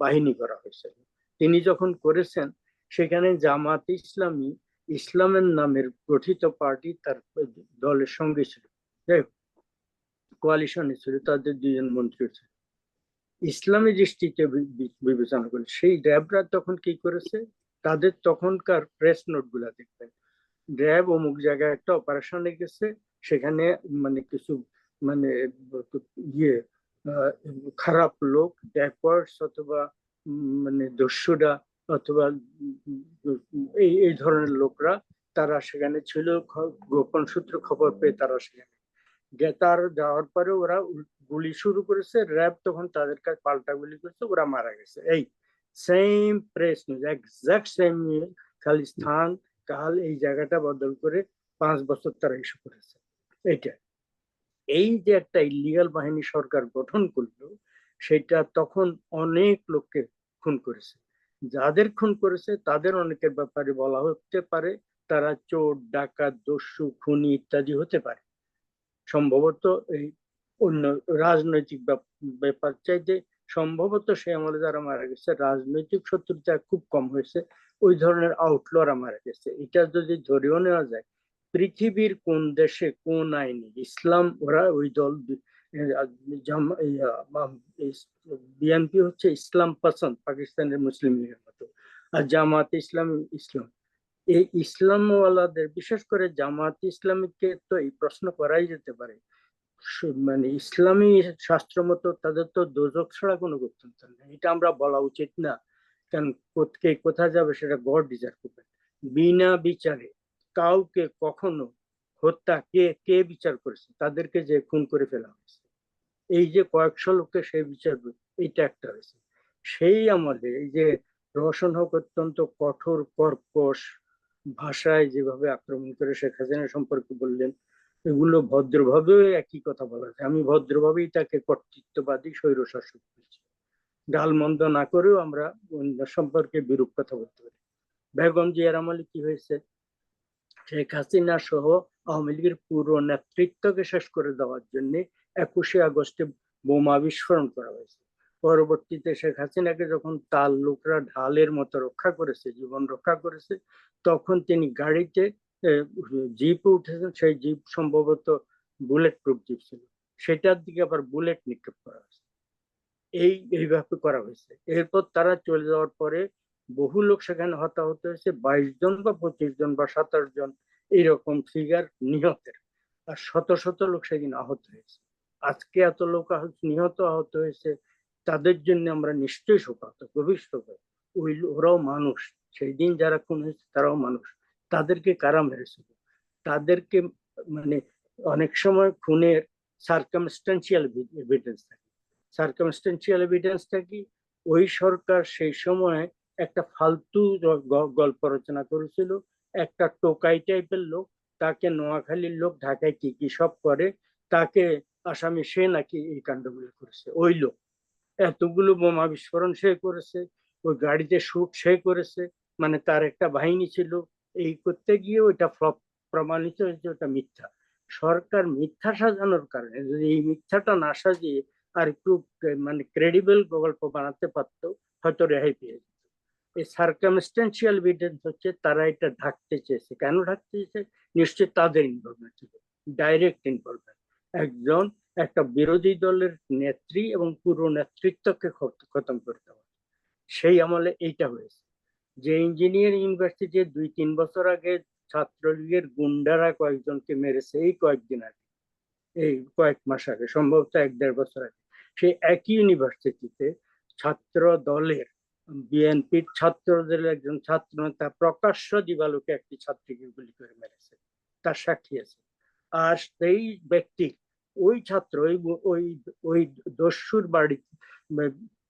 বাহিনী করা হয়েছে। তিনি যখন করেছেন, সেখানে জামাত ইসলামী, ইসলামের নামের গঠিত পার্টি তার দলের সঙ্গে ছিল, কোয়ালিশনে ছিল, তাদের 2জন মন্ত্রী ছিল। ইসলামী দৃষ্টিতে বিবেচনা করে সেই র্যাবরা তখন কি করেছে, তাদের তখনকার প্রেস নোট গুলা দেখবেন, র্যাব অমুক জায়গায় একটা অপারেশনে গেছে, সেখানে মানে কিছু মানে ইয়ে খারাপ লোক, ব্যাকওয়ার্ডস অথবা মানে দস্যুরা অথবা এই ধরনের লোকরা তারা সেখানে ছিল, গোপন সূত্রে খবর পেয়ে তারা সেখানে তার যাওয়ার পরে ওরা গুলি শুরু করেছে, র্যাব তখন তাদের কাছে পাল্টা গুলি করেছে, ওরা মারা গেছে। এই same press news, exact same news, খালি স্থান কাল এই জায়গাটা বদল করে 5 বছর তারা ইস্যু করেছে। এইটা এই যে একটা ইলিগাল বাহিনী সরকার গঠন করলো, সেটা তখন অনেক লোককে খুন করেছে। যাদের খুন করেছে তাদের অনেকের ব্যাপারে বলা হতে পারে তারা চোর, ডাকাত, দস্যু, খুনি ইত্যাদি হতে পারে। সম্ভবত এই অন্য রাজনৈতিক ব্যাপার চাইতে সম্ভবত সে আমলে যারা মারা গেছে রাজনৈতিক শত্রুতা খুব কম হয়েছে, ওই ধরনের আউটলরা মারা গেছে। এটা যদি ধরেও নেওয়া যায়, পৃথিবীর কোন দেশে কোন আইনে ইসলাম, ওরা ওই দল বিএনপি হচ্ছে ইসলাম পছন্দ, পাকিস্তানের মুসলিম লীগের মতো, আর জামাত ইসলাম এই ইসলামওয়ালাদের, বিশেষ করে জামাত ইসলামীকে তো এই প্রশ্ন করাই যেতে পারে, মানে ইসলামী শাস্ত্র মতো তাদের তো দোজখ ছাড়া কোনো গত্যন্তর নেই, এটা আমরা বলা উচিত না। কারণ কে কোথায় যাবে সেটা গড ডিজার্ভ করবে। বিনা বিচারে কাউকে কখনো হত্যা কে কে বিচার করেছে? তাদেরকে যে খুন করে ফেলা হয়েছে, এই যে কয়েকশো লোককে সেই বিচার, এইটা একটা হয়েছে। সেই আমলে এই যে রওশন হক অত্যন্ত কঠোর কর্কশ ভাষায় যেভাবে আক্রমণ করে শেখ হাসিনা সম্পর্কে বললেন, এগুলো ভদ্রভাবেও একই কথা বলা যায়। আমি ভদ্রভাবেই তাকে কর্তৃত্ববাদী স্বৈরশাসক বলছি, গালমন্দ না করেও আমরা সম্পর্কে বিরূপ কথা বলতে পারি। বেগম জিয়ার আমলে কি হয়েছে? শেখ হাসিনা সহ আওয়ামী লীগের পুরো নেতৃত্বকে শেষ করে দেওয়ার জন্য 21শে আগস্টে বোমা বিস্ফোরণ করা হয়েছে। পরবর্তীতে শেখ হাসিনাকে যখন তার লোকরা ঢালের মতো রক্ষা করেছে, জীবন রক্ষা করেছে, তখন তিনি গাড়িতে জিপে উঠেছেন। সেই জিপ সম্ভবত বুলেট প্রুফ জিপ ছিল, সেটার দিকে আবার বুলেট নিক্ষেপ করা হয়েছে। এইভাবে করা হয়েছে। এরপর তারা চলে যাওয়ার পরে বহু লোক সেখানে হতাহত হয়েছে, 22 জন বা 25 জন বা 27 জন এইরকম ফিগার নিহতের, আর শত শত লোক সেদিন আহত হয়েছে। আজকে এত লোক নিহত আহত হয়েছে, তাদের জন্য আমরা নিশ্চয়ই শোকাহত, গভীর শোকাহত। ওরাও মানুষ, সেই দিন যারা খুন হয়েছে তারাও মানুষ। তাদেরকে কারা মেরেছিল? তাদেরকে মানে অনেক সময় খুনের সার্কামস্টেন্সিয়াল এভিডেন্স থাকে। সার্কামস্টেন্সিয়াল এভিডেন্সটা কি? ওই সরকার সেই সময় একটা ফালতু গল্প রচনা করেছিল, একটা টোকাই টাইপের লোক, তাকে নোয়াখালীর লোক ঢাকায় কি কি সব করে, তাকে আসামি, সে নাকি এই কাণ্ডগুলো করেছে। ওই লোক এতগুলো বোমা বিস্ফোরণ সে করেছে, ওই গাড়িতে শুট সে করেছে, মানে তার একটা বাহিনী ছিল। এই করতে গিয়ে ওইটা ফ্লপ প্রমাণিত হয়েছে, ওটা মিথ্যা। সরকার মিথ্যা সাজানোর কারণে, যদি এই মিথ্যাটা না সাজিয়ে আর একটু মানে ক্রেডিবল গল্প বানাতে পারতো, হয়তো রেহাই পেয়ে যেত। এই সার্কামস্টেন্সিয়াল এভিডেন্স হচ্ছে তারা এটা ঢাকতে চেয়েছে। কেন ঢাকতে চেয়েছে? নিশ্চয়ই তাদের ইনভলভমেন্ট ছিল, ডাইরেক্ট ইনভলভমেন্ট। একজন একটা বিরোধী দলের নেত্রী এবং পুরো নেতৃত্বকে খতম করতে হবে। সেই আমলে এইটা হয়েছে। যে ইঞ্জিনিয়ারিং ইউনিভার্সিটি 2-3 বছর আগে ছাত্রলীগের গুন্ডারা কয়েকজনকে মেরেছে, এই কয়েকদিন আগে, এই কয়েক মাস আগে, সম্ভবত 1-1.5 বছর আগে, সেই একই ইউনিভার্সিটিতে ছাত্র দলের, বিএনপির ছাত্রদের একজন ছাত্র নেতা প্রকাশ্য দিবালোকে একটি ছাত্রীকে গুলি করে মেরেছে, তার সাক্ষী আছে। আর সেই ব্যক্তি, ওই ছাত্র, ওই ওই দস্যুর বাড়ি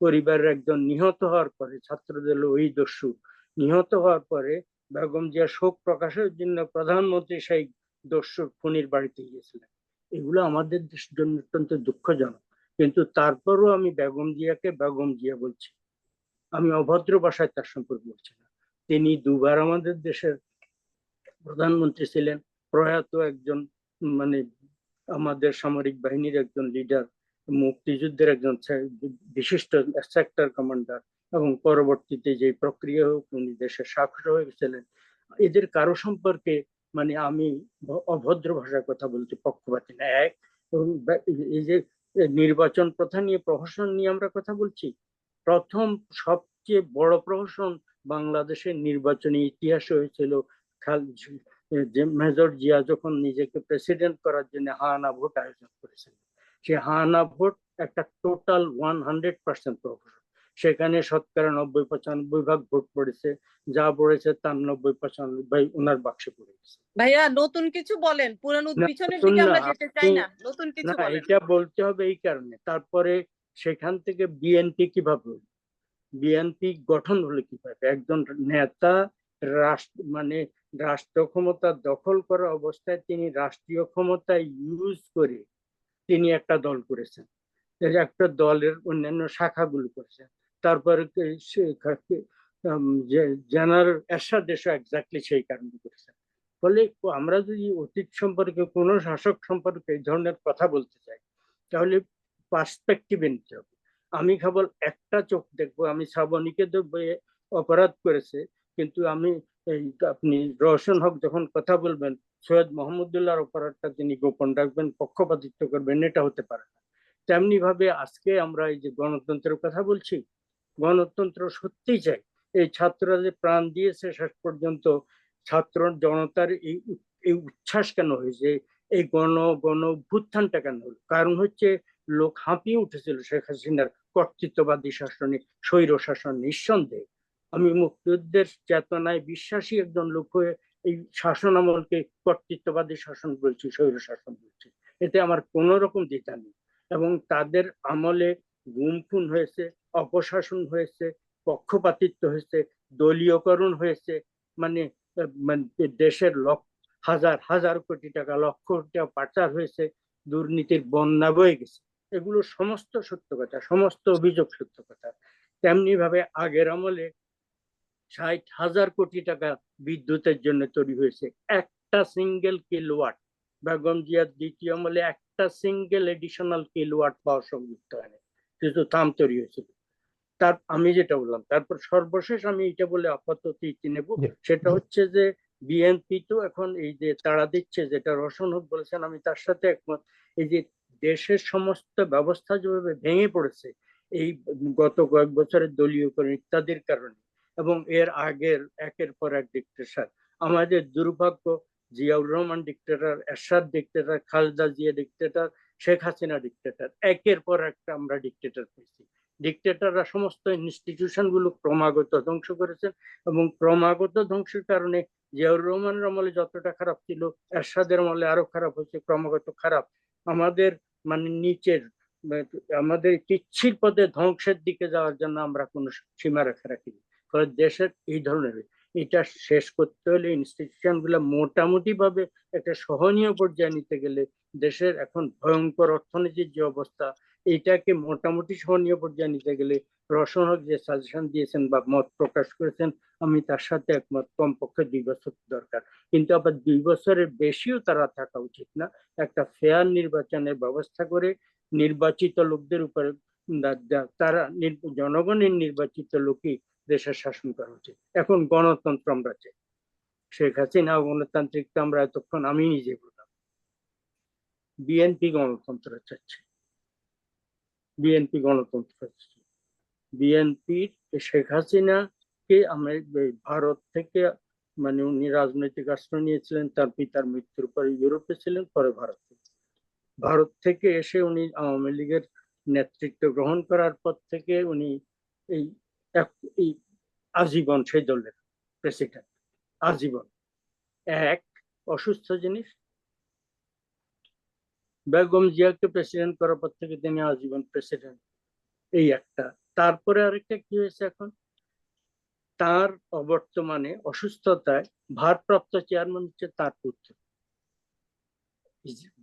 পরিবারের একজন নিহত হওয়ার পরে, ছাত্রদের ওই দস্যু নিহত হওয়ার পরে বেগম জিয়া শোক প্রকাশের জন্য প্রধানমন্ত্রী সেই দস্যুর খুনির বাড়িতে গিয়েছিলেন। এগুলো আমাদের দেশের জন্য অত্যন্ত দুঃখজনক। কিন্তু তারপরও আমি বেগম জিয়াকে বেগম জিয়া বলছি, আমি অভদ্র ভাষায় তার সম্পর্কে বলছি না। তিনি দুবার আমাদের দেশের প্রধানমন্ত্রী ছিলেন, প্রয়াত একজন, মানে আমাদের সামরিক বাহিনীর একজন লিডার, মুক্তিযুদ্ধের একজন বিশিষ্ট সেক্টর কমান্ডার, এবং পরবর্তীতে যে প্রক্রিয়া হোক উনি দেশের শাসক হয়ে গেছিলেন। এদের কারো সম্পর্কে মানে আমি অভদ্র ভাষায় কথা বলতে পক্ষপাতী না। এক, এই যে নির্বাচন প্রথা নিয়ে, প্রহসন নিয়ে আমরা কথা বলছি, প্রথম সবচেয়ে বড় প্রহসন বাংলাদেশের নির্বাচনী ইতিহাসে হয়েছিল মেজর জিয়া যখন নিজেকে প্রেসিডেন্ট করার জন্য হানা ভোট আয়োজন করেছিলেন। সে হানা ভোট একটা টোটাল 100% প্রহসন। সেখানে শতকরা 90-95 ভাগ ভোট পড়েছে, যা পড়েছে তার 90-95 ওনার বাক্সে পড়ে গেছে। ভাইয়া নতুন কিছু বলেন, পুরানো পিছনের দিকে আমরা যেতে চাই না, নতুন কিছু বলেন। এটা বলতে হবে এই কারণে। তারপরে সেখান থেকে বিএনপি কিভাবে, বিএনপি গঠন হলো কিভাবে? একজন নেতা মানে রাষ্ট্র ক্ষমতা দখল করা অবস্থায় তিনি রাষ্ট্রীয় ক্ষমতা ইউজ করে তিনি একটা দল করেছেন, একটা দলের অন্যান্য শাখাগুলো করেছেন। তারপরে জেনারেল এরশাদ এসে এক্স্যাক্টলি সেই কারণে করেছেন। ফলে আমরা যদি অতীত সম্পর্কে কোন শাসক সম্পর্কে এই ধরনের কথা বলতে চাই, তাহলে পার্সপেক্টিভে নিতে হবে। আমি কেবল একটা চোখ দেখবো, আমি শ্রাবণীকে দেখবো অপরাধ করেছে, কিন্তু আমি আপনি রওশন হক যখন কথা বলবেন, সৈয়দ মোহাম্মদুল্লাহর অপরাধটা তিনি গোপন রাখবেন, পক্ষপাতিত্ব করবেন, এটা হতে পারে না। তেমনি ভাবে আজকে আমরা এই যে গণতন্ত্রের কথা বলছি, গণতন্ত্র সত্যিই চাই, এই ছাত্ররা যে প্রাণ দিয়েছে শেষ পর্যন্ত, ছাত্র জনতার এই উচ্ছ্বাস কেন হয়েছে, এই গণ অভ্যুত্থানটা কেন হলো? কারণ হচ্ছে লোক হাঁপিয়ে উঠেছিল শেখ হাসিনার কর্তৃত্ববাদী শাসনে, স্বৈর শাসন। নিঃসন্দেহে আমি মুক্তিযুদ্ধের চেতনায় বিশ্বাসী একজন লোক হয়ে এই শাসন আমলকে কর্তৃত্ববাদী শাসন বলছি, স্বৈর শাসন বলছি, এতে আমার কোন রকম দ্বিধা নেই। এবং তাদের আমলে গুম খুন হয়েছে, অপশাসন হয়েছে, পক্ষপাতিত্ব হয়েছে, দলীয়করণ হয়েছে, মানে দেশের হাজার হাজার কোটি টাকা, লক্ষ কোটি টাকা পাচার হয়েছে, দুর্নীতির বন্যা বয়ে গেছে। এগুলো সমস্ত সত্য কথা, সমস্ত অভিযোগ সত্য কথা। তেমনি ভাবে আগের আমলে 60,000 কোটি টাকা বিদ্যুতের জন্য তৈরি হয়েছে, একটা সিঙ্গেল কিলোওয়াট। বেগম জিয়ার দ্বিতীয় আমলে একটা সিঙ্গেল এডিশনাল কিলোওয়াট পাওয়ার সংযুক্ত হয়নি, কিন্তু তাম তৈরি হয়েছিল। তার আমি যেটা বললাম, তারপর সর্বশেষ আমি এটা বলে আপাতত ইতি নেব, সেটা হচ্ছে যে বিএনপি তো এখন এই যে তাড়া দিচ্ছে, যেটা রওশন হক বলেছেন, আমি তার সাথে একমত। এই যে দেশের সমস্ত ব্যবস্থা যেভাবে ভেঙে পড়েছে এই গত কয়েক বছরের দলীয়করণ ইত্যাদির কারণে, এবং এর আগের একের পর এক ডিক্টেটর, আমাদের দুর্ভাগ্য, Ziaur Rahman dictator, Ershad dictator, Khaleda Zia dictator, Sheikh Hasina dictator, একের পর একটা আমরা ডিক্টেটর পেয়েছি। ডিক্টেটররা সমস্ত ইনস্টিটিউশন গুলো ক্রমাগত ধ্বংস করেছেন, এবং ক্রমাগত ধ্বংসের কারণে জিয়াউর রহমানের আমলে যতটা খারাপ ছিল, এরশাদের আমলে আরো খারাপ হয়েছে, ক্রমাগত খারাপ। আমাদের নিচের আমাদের পিচ্ছিল পদে ধ্বংসের দিকে যাওয়ার জন্য আমরা কোনো সীমারেখা রাখিনি। ফলে দেশের এই ধরনের এটা শেষ করতে হলে ইনস্টিটিউশন গুলো মোটামুটি ভাবে একটা সহনীয় পর্যায়ে নিতে গেলে, দেশের এখন ভয়ঙ্কর অর্থনীতির যে অবস্থা, এটাকে মোটামুটি সহনীয় পর্যায়ে নিতে গেলে রওশন হক যে সাজেশন দিয়েছেন বা মত প্রকাশ করেছেন, আমি তার সাথে একমত। কমপক্ষে 2 বছর দরকার, কিন্তু আবার 2 বছরের বেশিও তারা থাকা উচিত না। একটা ফেয়ার নির্বাচনের ব্যবস্থা করে নির্বাচিত লোকদের উপরে তারা জনগণের নির্বাচিত লোকই দেশের শাসন করা উচিত। এখন গণতন্ত্র আমরা চাই, শেখ হাসিনা গণতান্ত্রিক তো আমরা এতক্ষণ আমি নিজে বললাম। বিএনপি গণতন্ত্র চাচ্ছে, বিএনপি গণতন্ত্র চাচ্ছে। বিএনপির শেখ হাসিনাকে আমরা ভারত থেকে, উনি রাজনৈতিক আশ্রয় নিয়েছিলেন, তার পিতার মৃত্যুর পরে ইউরোপে ছিলেন, পরে ভারত থেকে এসে উনি আওয়ামী লীগের নেতৃত্ব গ্রহণ করার পর থেকে উনি এই আজীবন সেই দলের প্রেসিডেন্ট, আজীবন। এক অসুস্থ জিনিস, বেগম জিয়াকে প্রেসিডেন্ট করার পর থেকে তিনি আজীবন প্রেসিডেন্ট, এই একটা। তারপরে আরেকটা কি হয়েছে, এখন তার অবর্তমানে অসুস্থতায় ভারপ্রাপ্ত চেয়ারম্যান হচ্ছে তার পুত্র।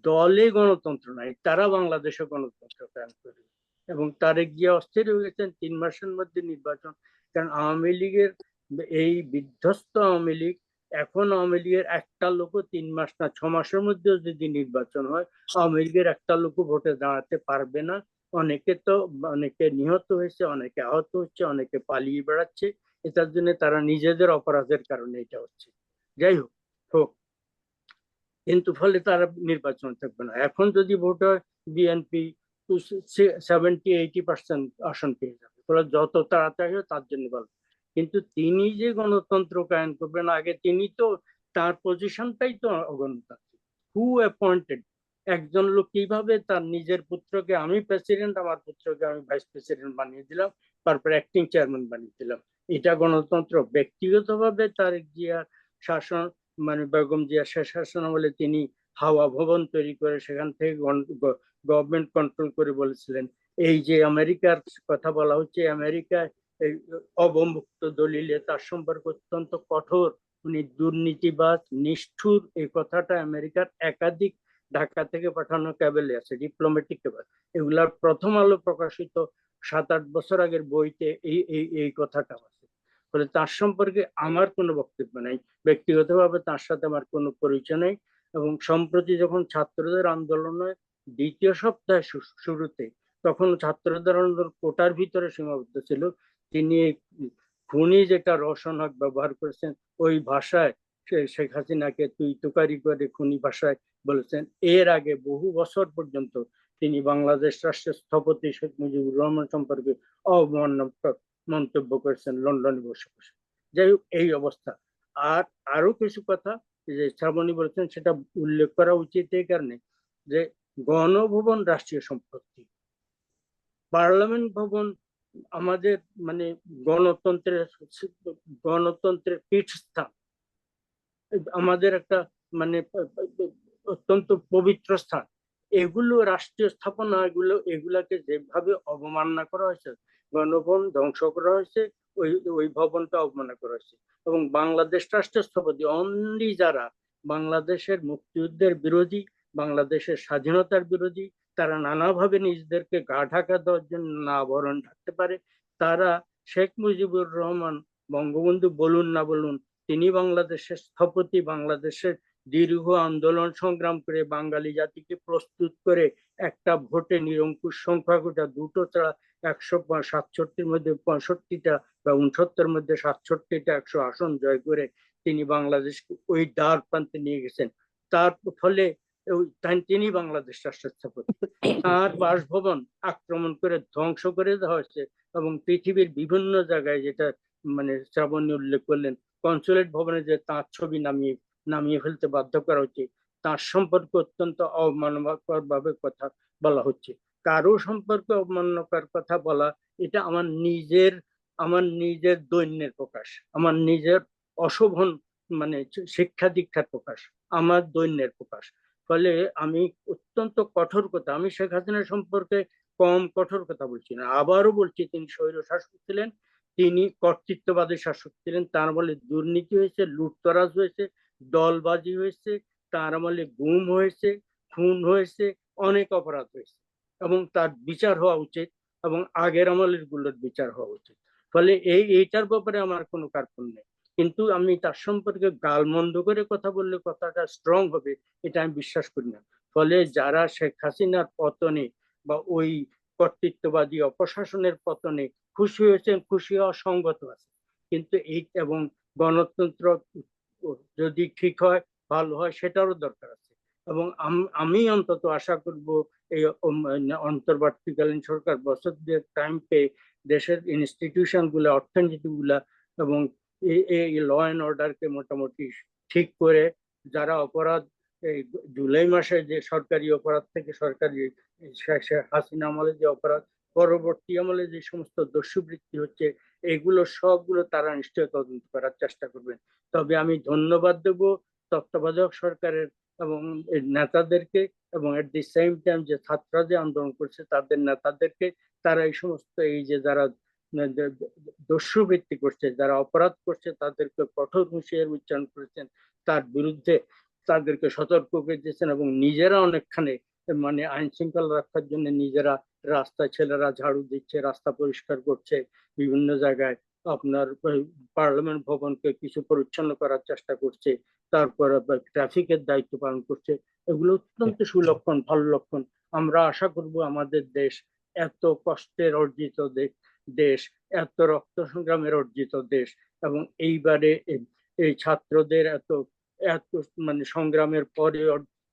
দলে গণতন্ত্র নাই, তারা বাংলাদেশে গণতন্ত্র কায়েম করবে। এবং তারেক জিয়া অস্থির হয়ে গেছেন 3 মাসের মধ্যে নির্বাচন। কারণ আওয়ামী লীগের এই বিধ্বস্ত আওয়ামী লীগ, এখন আওয়ামী লীগের একটা লোকও 3 মাস না 6 মাসের মধ্যেও যদি নির্বাচন হয়, আওয়ামী লীগের একটা লোকও ভোটে দাঁড়াতে পারবে না। অনেকে নিহত হয়েছে, অনেকে আহত হচ্ছে, অনেকে পালিয়ে বেড়াচ্ছে। এটার জন্য তারা নিজেদের অপরাধের কারণে এটা হচ্ছে। যাই হোক হোক, কিন্তু ফলে তারা নির্বাচন থাকবে না। এখন যদি ভোট হয়, বিএনপি 70-80% আসন পেয়ে যাবে, ফলে যত তাড়াতাড়ি হয় তার জন্য ভালো। কিন্তু তিনি যে গণতন্ত্র কায়েম করবেন, আগে তিনি তো, তার পজিশনটাই তো অগণতান্ত্রিক। হু অ্যাপয়েন্টেড? একজন লোক কিভাবে তার নিজের পুত্রকে, আমি প্রেসিডেন্ট, আমার পুত্রকে আমি ভাইস প্রেসিডেন্ট বানিয়ে দিলাম, তারপর অ্যাক্টিং চেয়ারম্যান বানিয়ে দিলাম, এটা গণতন্ত্র? ব্যক্তিগতভাবে তারেক জিয়ার শাসন, বেগম জিয়া শেষ শাসন আমলে তিনি হাওয়া ভবন তৈরি করে সেখান থেকে গভর্নমেন্ট কন্ট্রোল করে বলেছিলেন, এই যে আমেরিকার কথা বলা হচ্ছে, আমেরিকায় এই অবমুক্ত দলিলে তার সম্পর্ক অত্যন্ত কঠোর, উনি দুর্নীতিবাজ, নিষ্ঠুর, এই কথাটা আমেরিকার একাধিক ঢাকা থেকে পাঠানো ক্যাবেলে আছে, ডিপ্লোম্যাটিক ক্যাবেল। এগুলার প্রথম আলো প্রকাশিত 7-8 বছর আগের বইতে এই কথাটা আছে। ফলে তার সম্পর্কে আমার কোনো বক্তব্য নাই, ব্যক্তিগতভাবে তার সাথে আমার কোনো পরিচয় নেই। এবং সম্প্রতি যখন ছাত্রদের আন্দোলনে 2য় সপ্তাহে শুরুতে, তখন ছাত্রদের আন্দোলন কোটার ভিতরে সীমাবদ্ধ ছিল, তিনি খুনি যেটা রওশন হক ব্যবহার করেছেন, ওই ভাষায় শেখ হাসিনাকে তুই তুকারি করে খুনি ভাষায় বলেছেন। এর আগে বহু বছর পর্যন্ত তিনি বাংলাদেশ রাষ্ট্রের স্থপতি শেখ মুজিবুর রহমান সম্পর্কে অবমাননাকর মন্তব্য করেছেন লন্ডনে বসে বসে। যাই হোক, এই অবস্থা। আর আরো কিছু কথা যে শ্রাবণী বলেছেন সেটা উল্লেখ করা উচিত এই কারণে যে গণভবন রাষ্ট্রীয় সম্পত্তি, পার্লামেন্ট ভবন আমাদের মানে গণতন্ত্রের পীঠস্থান, আমাদের একটা মানে অত্যন্ত পবিত্র স্থান। এগুলো রাষ্ট্রীয় স্থাপনা, এগুলাকে যেভাবে অবমাননা করা হয়েছে, গণভবন ধ্বংস করা হয়েছে, ওই ভবনটা অবমাননা করা হয়েছে। এবং বাংলাদেশ রাষ্ট্রের স্থপতি অনলি যারা বাংলাদেশের মুক্তিযুদ্ধের বিরোধী, বাংলাদেশের স্বাধীনতার বিরোধী, তারা নানাভাবে নিজেদেরকে গা ঢাকা দেওয়ার জন্য না আবরণ ঢাকতে পারে, তারা শেখ মুজিবুর রহমান বঙ্গবন্ধু বলুন না বলুন, তিনি বাংলাদেশের স্থপতি, বাংলাদেশের দীর্ঘ আন্দোলন সংগ্রাম করে বাঙালি জাতিকে প্রস্তুত করে একটা ভোটে নিরঙ্কুশ সংখ্যাগুটা দুটো ছাড়া 167-র মধ্যে 65টা বা 69-র মধ্যে 67টা 100 আসন জয় করে তিনি বাংলাদেশকে ওই দ্বার প্রান্তে নিয়ে গেছেন। তার ফলে তিনি বাংলাদেশ রাষ্ট্রের স্থপতি। তার বাসভবন আক্রমণ করে ধ্বংস করে দেওয়া হয়েছে এবং পৃথিবীর বিভিন্ন জায়গায়, যেটা মানে শ্রাবণী উল্লেখ করলেন, কনসুলেট ভবনে যে তার ছবি নামিয়ে ফেলতে বাধ্য করা হচ্ছে, তার সম্পর্কে অত্যন্ত অবমাননাকর ভাবে কথা বলা হচ্ছে। কারো সম্পর্কে অবমাননাকর কথা বলা, এটা আমার নিজের দৈন্যের প্রকাশ, আমার নিজের অশোভন মানে শিক্ষা দীক্ষার প্রকাশ, আমার দৈন্যের প্রকাশ। ফলে আমি অত্যন্ত কঠোর কথা, আমি শেখ হাসিনা সম্পর্কে কম কঠোর কথা বলছি না। আবারও বলছি, তিনি স্বৈর শাসক ছিলেন, তিনি কর্তৃত্ববাদী শাসক ছিলেন। তার আমলে দুর্নীতি হয়েছে, লুটতরাজ হয়েছে, দলবাজি হয়েছে, তার আমলে গুম হয়েছে, খুন হয়েছে, অনেক অপরাধ হয়েছে এবং তার বিচার হওয়া উচিত এবং আগের আমলের গুলোর বিচার হওয়া উচিত। ফলে এইটার ব্যাপারে আমার কোনো কার্পণ্য নেই, কিন্তু আমি তার সম্পর্কে গালমন্দ করে কথা বললে কথাটা স্ট্রং হবে, এটা আমি বিশ্বাস করি না। ফলে যারা শেখ হাসিনার পতনে বা ওই কর্তৃত্ববাদী অপশাসনের পতনে খুশি হয়েছেন, খুশি হওয়া সঙ্গত আছে, কিন্তু এই এবং গণতন্ত্র যদি ঠিক হয়, ভালো হয়, সেটারও দরকার আছে। এবং আমি অন্তত আশা করব এই অন্তর্বর্তীকালীন সরকার বছর দুয়েক টাইম পেয়ে দেশের ইনস্টিটিউশন গুলা, অর্থনীতি গুলা এবং এই ল অ্যান্ড অর্ডারকে মোটামুটি ঠিক করে, যারা অপরাধ এই জুলাই মাসে যে সরকারি অপরাধ থেকে সরকারি হাসিনা আমলে যে অপরাধ, পরবর্তী আমলে যে সমস্ত দস্যুবৃত্তি হচ্ছে, এগুলো সবগুলো তারা নিশ্চয় তদন্ত করার চেষ্টা করবেন। তবে আমি ধন্যবাদ দেব তত্ত্বাবধায়ক সরকারের এবং নেতাদেরকে, এবং এট দি সেম টাইম যে ছাত্ররা যে আন্দোলন করছে তাদের নেতাদেরকে। তারা এই সমস্ত এই যে যারা দস্যুবৃত্তি করছে, যারা অপরাধ করছে, তাদেরকে কঠোর হুঁশিয়ারি উচ্চারণ করেছেন, তার বিরুদ্ধে তাদেরকে সতর্ক করে দিয়েছেন এবং নিজেরা অনেকখানি মানে আইন শৃঙ্খলা রক্ষার জন্য নিজেরা রাস্তায় ছেলেরা ঝাড়ু দিচ্ছে, রাস্তা পরিষ্কার করছে, বিভিন্ন জায়গায় আপনার পার্লামেন্ট ভবনকে কিছু পরিচ্ছন্ন করার চেষ্টা করছে, তারপরে ট্রাফিকের দায়িত্ব পালন করছে। এগুলো অত্যন্ত সুলক্ষণ, ভালো লক্ষণ। আমরা আশা করব আমাদের দেশ, এত কষ্টের অর্জিত দেশ, এত রক্ত সংগ্রামের অর্জিত দেশ, এবং এইবারে এই ছাত্রদের এত এত মানে সংগ্রামের পরে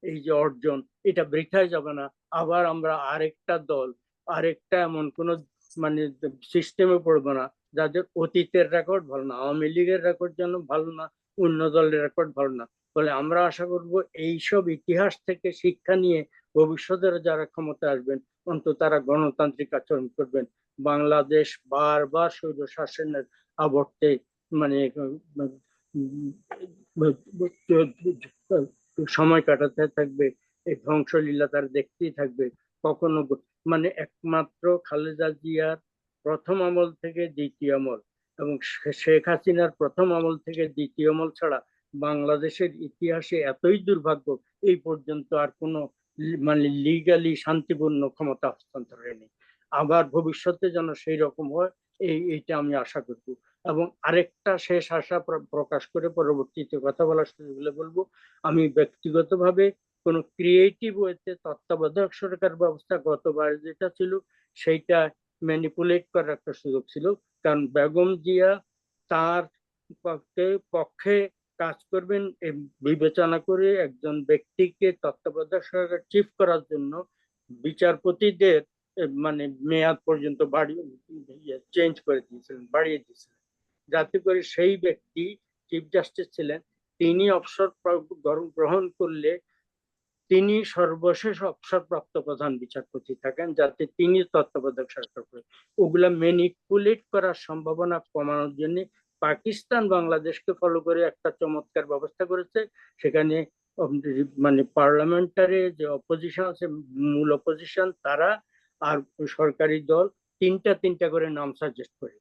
এই যে অর্জন, এটা বৃথায় যাবে না। আবার আমরা আরেকটা দল, আরেকটা এমন কোন মানে সিস্টেমে পড়বো না যাদের অতীতের রেকর্ড ভালো না, আওয়ামী লীগের রেকর্ড যেন ভালো না, অন্য দলের রেকর্ড ভালো না। ফলে আমরা আশা করব এইসব ইতিহাস থেকে শিক্ষা নিয়ে ভবিষ্যতের যারা ক্ষমতা আসবেন, অন্তত তারা গণতান্ত্রিক আচরণ করবেন। বাংলাদেশ বারবার স্বৈর শাসনের আবর্তে মানে সময় কাটাতে থাকবে, এই ধ্বংসলীলা তারা দেখতেই থাকবে। কখনো মানে একমাত্র খালেদা জিয়ার প্রথম আমল থেকে দ্বিতীয় আমল এবং শেখ হাসিনার প্রথম আমল থেকে দ্বিতীয় আমল ছাড়া বাংলাদেশের ইতিহাসে এতই দুর্ভাগ্য, এই পর্যন্ত আর কোনো মানে লিগালি শান্তিপূর্ণ ক্ষমতা হস্তান্তর হয়নি। আবার ভবিষ্যতে যেন সেই রকম হয়, এইটা আমি আশা করব। এবং আরেকটা শেষ আশা প্রকাশ করে পরবর্তীতে কথা বলার সুযোগ হলে বলবো, আমি ব্যক্তিগতভাবে কোন ক্রিয়েটিভ ওয়েতে তত্ত্বাবধায়ক সরকার ব্যবস্থা গতবার যেটা ছিল সেইটা ম্যানিপুলেট করার একটা সুযোগ ছিল, কারণ বেগম জিয়া তার পক্ষে কাজ করবেন বিবেচনা করে একজন ব্যক্তিকে তত্ত্বাবধায়ক সরকার চিফ করার জন্য বিচারপতিদের মানে মেয়াদ পর্যন্ত চেঞ্জ করে দিয়েছিলেন, বাড়িয়ে দিয়েছিলেন, যাতে করে সেই ব্যক্তি চিফ জাস্টিস ছিলেন, তিনি অবসর গ্রহণ করলে তিনি সর্বশেষ অবসরপ্রাপ্ত প্রধান বিচারপতি থাকেন, যাতে তিনি তত্ত্বাবধায়ক সরকার করেন। ওগুলা ম্যানিপুলেট করার সম্ভাবনা কমানোর জন্য পাকিস্তান বাংলাদেশকে ফলো করে একটা চমৎকার ব্যবস্থা করেছে। সেখানে মানে পার্লামেন্টারি যে অপোজিশন আছে, মূল অপোজিশন, তারা আর সরকারি দল তিনটা করে নাম সাজেস্ট করে।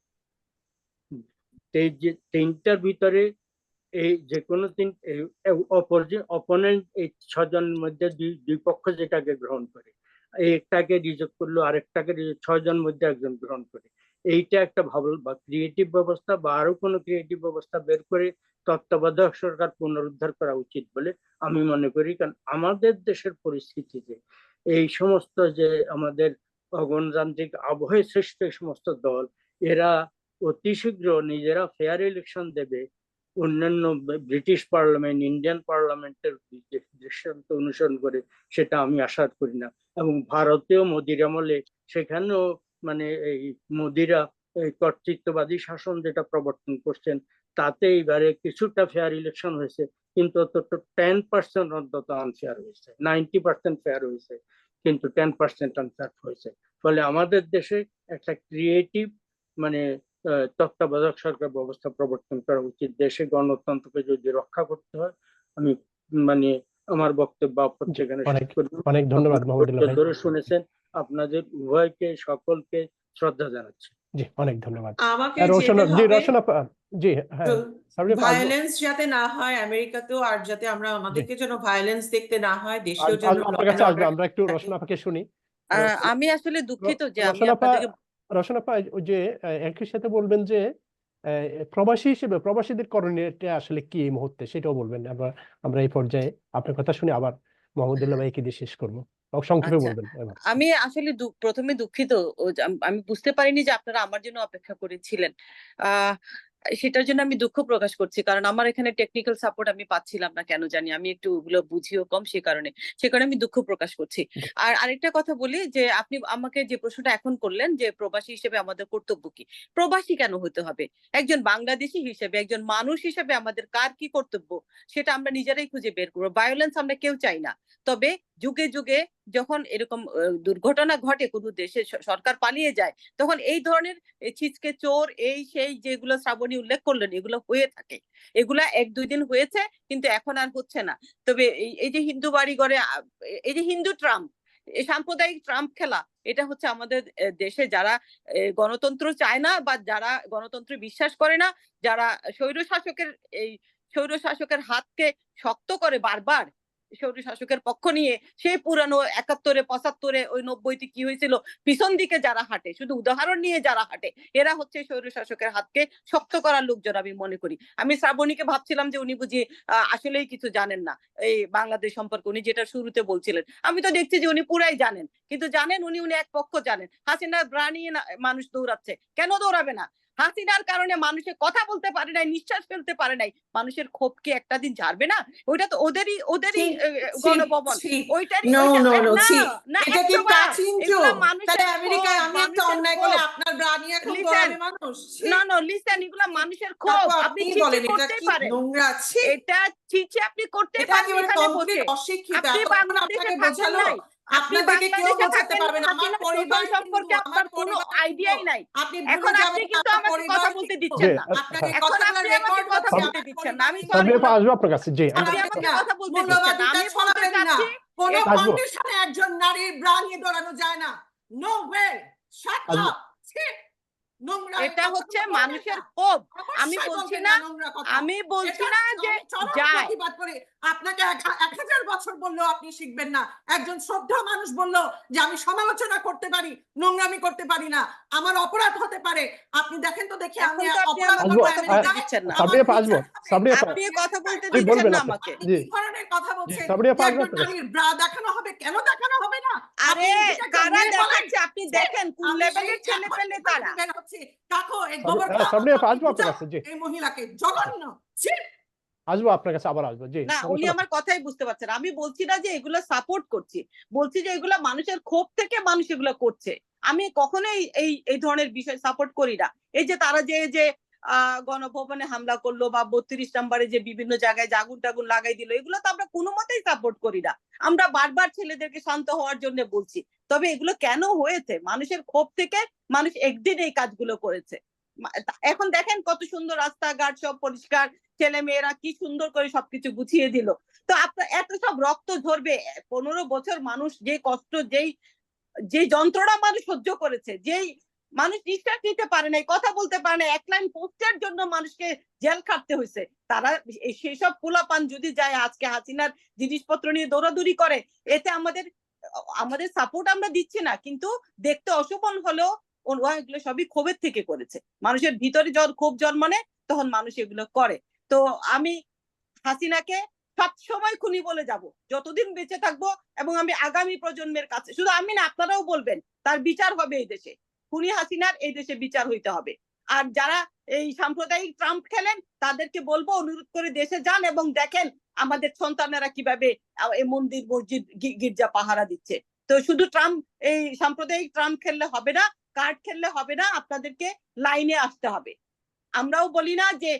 এই যে তিনটার ভিতরে এই যে কোনো তিন অপোনেন্ট এই 6 জনের মধ্যে দুই পক্ষ যেটাকে গ্রহণ করে, একটাকে রিজেক্ট করলো, আরেকটাকে 6 জনের মধ্যে একজন গ্রহণ করে। এইটা একটা ভালো বা ক্রিয়েটিভ ব্যবস্থা, বা আরো কোনো ক্রিয়েটিভ ব্যবস্থা বের করে তত্ত্বাবধায়ক সরকার পুনরুদ্ধার করা উচিত বলে আমি মনে করি। কারণ আমাদের দেশের পরিস্থিতিতে এই সমস্ত যে আমাদের অগণতান্ত্রিক আবহে সৃষ্ট এই সমস্ত দল, এরা অতি শীঘ্র নিজেরা ফেয়ার ইলেকশন দেবে অন্যান্য ব্রিটিশ পার্লামেন্ট, ইন্ডিয়ান পার্লামেন্টের দৃষ্টান্ত অনুসরণ করে, সেটা আমি আশা করি না। এবং ভারতেও মোদির আমলে সেখানেও মানে এই মোদিরা এই কর্তৃত্ববাদী শাসন যেটা প্রবর্তন করছেন, তাতে এবারে কিছুটা ফেয়ার ইলেকশন হয়েছে, কিন্তু অন্তত 10% অন্তত আনফেয়ার হয়েছে। 90% ফেয়ার হয়েছে, কিন্তু 10% আনফেয়ার হয়েছে। ফলে আমাদের দেশে একটা ক্রিয়েটিভ মানে তত্ত্বাবধায়ক সরকার ব্যবস্থা প্রবর্তন করা উচিত। দেশে গণতন্ত্রকে যদি রক্ষা করতে হয়, আমি মানে আমার বক্তব্য সেখানে অনেক ধন্যবাদ মাহমুদুল্লাহ ভাই। ধরে শুনেছেন, আপনাদের উভয়কে সকলকে শ্রদ্ধা জানাচ্ছি। জি, অনেক ধন্যবাদ। আমাকে রোশন, যেতে জি হবে রোশন আপা, জি হ্যাঁ, ভায়োলেন্স যাতে না হয় আমেরিকাতেও, আর যাতে আমরা আমাদেরকে যেন ভায়োলেন্স দেখতে না হয়, দেশেও যেন আপনার কাছে আসবে। আমরা একটু রোশন আপাকে শুনি। আমি আসলে দুঃখিত যে আমি রোশন আপা, আপনাদেরকে রোশন আপা ওই যে একই সাথে বলবেন যে প্রবাসী হিসেবে প্রবাসীদের করণীয়টা আসলে কি এই মুহূর্তে, সেটাও বলবেন। আমরা এই পর্যায়ে আপনার কথা শুনে আবার মাহমুদুল্লাহ ভাইকে দিয়ে শেষ করবো। সংক্ষেপে আচ্ছা, বলবেন এবার। আমি আসলে প্রথমে দুঃখিত, আমি বুঝতে পারিনি যে আপনারা আমার জন্য অপেক্ষা করেছিলেন। আহ সেটার জন্য আমি দুঃখ প্রকাশ করছি, কারণ আমার এখানে টেকনিক্যাল সাপোর্ট আমি পাচ্ছিলাম না, কেন জানি। আমি একটু ওগুলো বুঝিও কম, সে কারণে আমি দুঃখ প্রকাশ করছি। আর আরেকটা কথা বলি, যে আপনি আমাকে যে প্রশ্নটা এখন করলেন যে প্রবাসী হিসেবে আমাদের কর্তব্য কি, প্রবাসী কেন হতে হবে, একজন বাংলাদেশী হিসেবে, একজন মানুষ হিসেবে আমাদের কার কি কর্তব্য, সেটা আমরা নিজেরাই খুঁজে বের করবো। ভায়োলেন্স আমরা কেউ চাই না, তবে যুগে যুগে যখন এরকম দুর্ঘটনা ঘটে, কোনো দেশে সরকার পালিয়ে যায়, তখন এই ধরনের ছিচকে চোর, এই সেই যেগুলো শ্রাবণী উল্লেখ করলেন, এগুলো হয়ে থাকে। এগুলা 1-2 দিন হয়েছে, কিন্তু এখন আর হচ্ছে না। তবে এই যে হিন্দু বাড়িঘরে, এই যে হিন্দু ট্রাম্প, এই সাম্প্রদায়িক ট্রাম্প খেলা, এটা হচ্ছে আমাদের দেশে যারা গণতন্ত্র চায় না, বা যারা গণতন্ত্রে বিশ্বাস করে না, যারা স্বৈরশাসকের হাতকে শক্ত করে বারবার, স্বৈর শাসকের পক্ষ নিয়ে, সেই পুরানো 71-এ 75-এ ওই 90-তে কি হয়েছিল, পিছন দিকে যারা হাঁটে, শুধু উদাহরণ নিয়ে যারা হাঁটে, এরা হচ্ছে স্বৈর শাসকের হাতকে শক্ত করার লোকজন আমি মনে করি। আমি শ্রাবণীকে ভাবছিলাম যে উনি বুঝি আসলেই কিছু জানেন না এই বাংলাদেশ সম্পর্কে, উনি যেটা শুরুতে বলছিলেন। আমি তো দেখছি যে উনি পুরাই জানেন, কিন্তু জানেন উনি এক পক্ষ জানেন। হাসিনার ব্রানি মানুষ দৌড়াচ্ছে, কেন দৌড়াবে না? হাসিনার কারণে মানুষের কথা বলতে পারে নাই, নিঃশ্বাস ফেলতে পারে নাই, মানুষের ক্ষোভ কি একটা দিন ঝাড়বে না? ওইটা তো ওদেরই গণভবন, ওইটারই এটা কি প্রাচীন যুগ? তাহলে মানুষের আমেরিকায় আমি একটা অন্যায় করলে আপনার ব্রানি এখন দৌড়াবে মানুষ? লিসেন, এগুলা মানুষের ক্ষোভ। আপনি চিঠি করতেই পারেন, নোংরা, এটা চিঠি আপনি করতে পারেন এখানে বসে। আপনি বাংলাদেশে থাকেন নাই, আপনি বাংলাদেশে থাকেন, আমার পরিবার সম্পর্কে আপনার কোনো আইডিয়াই নাই। এখন আপনি কিন্তু আমাকে কথা বলতে দিচ্ছেন না, এখন আপনি আমাকে কথা বলতে দিচ্ছেন না। আমি সরি, আসবো আপনার কাছে। জি, আপনি আমাকে কথা বলতে দিচ্ছেন না। আমি বলতে চাচ্ছি, কোনো কন্ডিশনে একজন নারীর ব্রা নিয়ে দৌড়ানো যায় না। No way, shut up. এটা হচ্ছে মানুষের ক্ষোভ। আমি বলছি না যে যায়। আপনাকে 1000 বছর বললেও আপনি শিখবেন না। একজন শ্রদ্ধা মানুষ বললো যে আমি সমালোচনা করতে পারি, নোংরামি করতে পারি না, আমার অপরাধ হতে পারে। আপনি দেখেন তো দেখি আমি অপরাধ দিচ্ছেন না, আপনি কথা বলতে দিচ্ছেন না আমাকে। কি ধরনের কথা বলছেন? নারীর ব্রা দেখানো হবে, কেন দেখানো হবে না? আরে কারা দেখাচ্ছে আপনি দেখেন, কোন লেভেলের ছেলে পেলে তারা। কাকো এই গোবর সামনে আসবো আপনার কাছে। জি, এই মহিলাকে জঘন্য। আসবো আপনার কাছে, আবার আসবো। জি, না, উনি রচনা। আমার কথাই বুঝতে পারছেন। আমি বলছি না যে এগুলো সাপোর্ট করছি, বলছি যে এগুলা মানুষের ক্ষোভ থেকে মানুষ এগুলো করছে। আমি কখনোই এই ধরনের বিষয় সাপোর্ট করি না। এই যে তারা যে গণভবনে হামলা করলো বা ৩২ নম্বরে যে বিভিন্ন জায়গায় আগুন টাগুন লাগাই দিল, এগুলো তো আমরা কোনো মতেই সাপোর্ট করি না। আমরা বারবার ছেলেদেরকে শান্ত হওয়ার জন্য বলছি। তবে এগুলো কেন হয়েছে? মানুষের ক্ষোভ থেকে মানুষ একদিন এই কাজগুলো করেছে। এখন দেখেন কত সুন্দর রাস্তাঘাট সব পরিষ্কার, ছেলে মেয়েরা কি সুন্দর করে সবকিছু গুছিয়ে দিল। তো আপনার এত সব রক্ত ঝরবে, 15 বছর মানুষ যে কষ্ট, যে যন্ত্রণা মানুষ সহ্য করেছে, যেই মানুষ নিঃশ্বাস নিতে পারে নাই, কথা বলতে পারে না, এক লাইন পোস্টের জন্য মানুষকে জেল খাটতে হয়েছে। তারা সেসব পোলাপান যদি যায় আজকে হাসিনার জিনিসপত্র নিয়ে দৌড়াদৌড়ি করে, এতে আমাদের সাপোর্ট আমরা দিচ্ছি না, কিন্তু দেখতে অশোভন হলেও ওরা এগুলো সবই ক্ষোভের থেকে করেছে। মানুষের ভিতরে ক্ষোভ জন্মানে তখন মানুষ এগুলো করে। তো আমি হাসিনাকে সবসময় খুনি বলে যাব যতদিন বেঁচে থাকবো, এবং আমি আগামী প্রজন্মের কাছে, শুধু আমি না, আপনারাও বলবেন, তার বিচার হবে এই দেশে। খুনি হাসিনার এই দেশে বিচার হইতে হবে। আর যারা এই সাম্প্রদায়িক ট্রাম্প খেলেন তাদেরকে বলবো, অনুরোধ করে দেশে যান এবং দেখেন আমাদের সন্তানেরা কিভাবে এই মন্দির মসজিদ গির্জা পাহারা দিচ্ছে। তো শুধু এই সাম্প্রদায়িক ট্রাম্প খেললে হবে না, কার্ড খেললে হবে না, আপনাদেরকে লাইনে আসতে হবে। আমরাও বলি না যে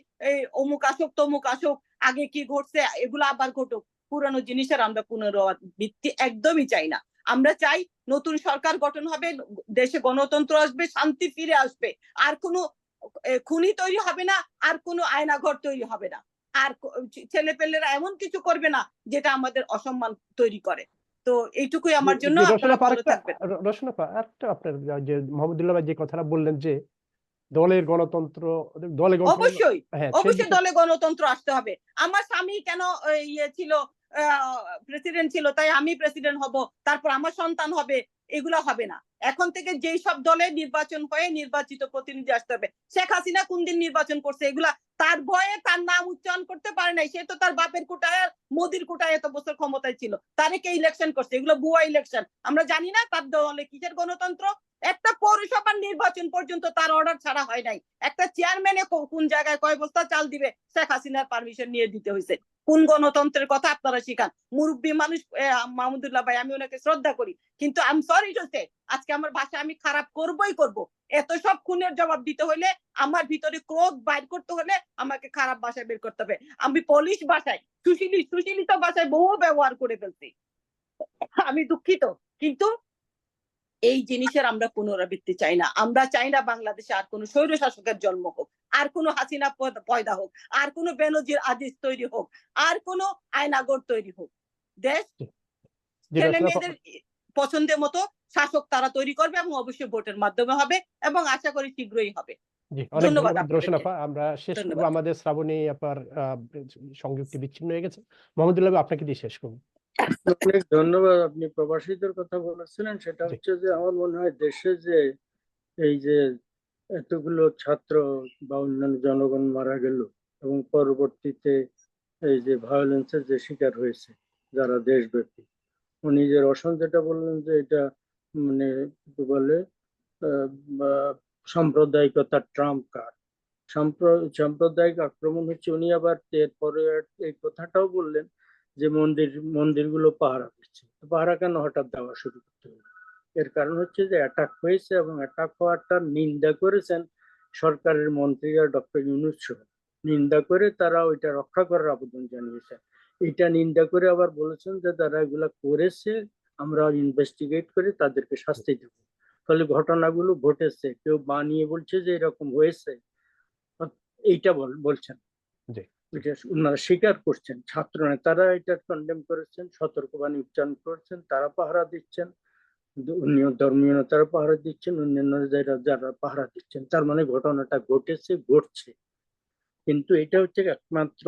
অমুক আসুক তমুক আসুক, আগে কি ঘটছে এগুলো আবার ঘটুক। পুরানো জিনিসের আমরা পুনরাবৃত্তি একদমই চাই না। আমরা চাই নতুন সরকার গঠন হবে, দেশে গণতন্ত্র আসবে, শান্তি ফিরে আসবে, আর কোনো খুনি তৈরি হবে না, আর কোনো আয়নাঘর তৈরি হবে না, আর ছেলেপেলেরা এমন কিছু করবে না যেটা আমাদের অসম্মান তৈরি করে। তো এইটুকুই আমার জন্য। রচনা আপনারা ভালো থাকবেন। রচনা আরেকটা আপনার যে মোহাম্মদুল্লাহ ভাই যে কথাটা বললেন যে দলের গণতন্ত্র, দলে গণতন্ত্র, অবশ্যই হ্যাঁ সেই অবশ্যই বিষয়। দলে গণতন্ত্র আসতে হবে। আমার স্বামী কেন ছিল, প্রেসিডেন্ট ছিল, তাই আমি প্রেসিডেন্ট হব, তারপর আমার সন্তান হবে, এগুলো হবে না। এখন থেকে যেই সব দলে নির্বাচন হয়ে নির্বাচিত প্রতিনিধি আসতে হবে। শেখ হাসিনা কোন দিন নির্বাচন করছে? এগুলা তার ভয়ে তার নাম উচ্চারণ করতে পারে নাই। সে তো তার বাপের কোটায় আর মোদির কোটায় এত বছর ক্ষমতায় ছিল, তারে কে ইলেকশন করছে? এগুলো ভুয়া ইলেকশন। আমরা জানি না তার দলে কিসের গণতন্ত্র। একটা পৌরসভার নির্বাচন পর্যন্ত তার অর্ডার ছাড়া হয় নাই। একটা চেয়ারম্যানে কোন জায়গায় কয় বস্তা চাল দিবে শেখ হাসিনার পারমিশন নিয়ে দিতে হয়েছে। কোন গণতন্ত্রের কথা আপনারা শিখান? মুরব্বী মানুষ মাহমুদুল্লাহ ভাই, আমি ওনাকে শ্রদ্ধা করি, কিন্তু I am sorry to say, আজকে আমার ভাষা আমি খারাপ করবই করব। এত সব খুনের জবাব দিতে হলে, আমার ভিতরে ক্রোধ বাইর করতে হলে আমাকে খারাপ ভাষায় বের করতে হবে। আমি পলিশ ভাষায়, সুশীলিত ভাষায় বহু ব্যবহার করে ফেলছি, আমি দুঃখিত। কিন্তু এই জিনিসের আমরা পুনরাবৃত্তি চাই না। আমরা চাই না বাংলাদেশে আর কোন স্বৈর শাসকের জন্ম হোক, আর কোন হাসিনা পয়দা হোক, আর কোন বেনজির আদিস তৈরি হোক, আর কোন আয়নাগর তৈরি হোক। দেশ যে ছেলে রচনা। মেয়েদের পছন্দের মতো শাসক তারা তৈরি করবে, এবং অবশ্যই ভোটের মাধ্যমে হবে, এবং আশা করি শীঘ্রই হবে। জি, অনেক ধন্যবাদ ধন্যবাদ রচনা আপনাদেরকে। আপা। আমরা শেষ করবো, ধন্যবাদ। আমাদের শ্রাবণী আপার সংযুক্তি বিচ্ছিন্ন হয়ে গেছে। মোহাম্মদুল্লাহ ভাই, আপনাকে দিয়ে শেষ করবো। অনেক ধন্যবাদ। আপনি প্রবাসীদের কথা বলেছিলেন, সেটা জি, হচ্ছে যে আমার মনে হয় দেশে যে এই যে এতগুলো ছাত্র বা অন্যান্য জনগণ মারা গেল এবং পরবর্তীতে এই যে ভায়োলেন্সের যে শিকার হয়েছে যারা দেশব্যাপী, উনি যে রওশন যেটা বললেন যে এটা মানে কি বলে বা সাম্প্রদায়িকতার ট্রাম্প কার্ড, সাম্প্রদায়িক আক্রমণ হচ্ছে। উনি আবার এরপরে এই কথাটাও বললেন যে মন্দিরগুলো পাহারা দিচ্ছে। পাহারা কেন হঠাৎ দেওয়া শুরু করতে হলো? এর কারণ হচ্ছে যে অ্যাটাক হয়েছে, এবং অ্যাটাক হওয়াটা নিন্দা করেছেন সরকারের মন্ত্রীরা, ডক্টর ইউনূস সহ নিন্দা করে তারা ওইটা রক্ষা করার আবেদন জানিয়েছেন। এটা নিন্দা করে আবার বলেছেন যে যারা এগুলা করেছে আমরা ইনভেস্টিগেট করে তাদেরকে শাস্তি দেব। ফলে ঘটনাগুলো ঘটেছে, কেউ বানিয়ে বলছে যে এরকম হয়েছে এইটা বলছেন, জি, এটা ওনারা স্বীকার করছেন। ছাত্র নেতারা এটা কন্ডেম করেছেন, সতর্কবাণী উচ্চারণ করেছেন, তারা পাহারা দিচ্ছেন, ধর্মীয় নেতারা পাহারা দিচ্ছেন, অন্যান্য যারা পাহারা দিচ্ছেন। তার মানে ঘটনাটা ঘটেছে, ঘটছে। কিন্তু এটা হচ্ছে একমাত্র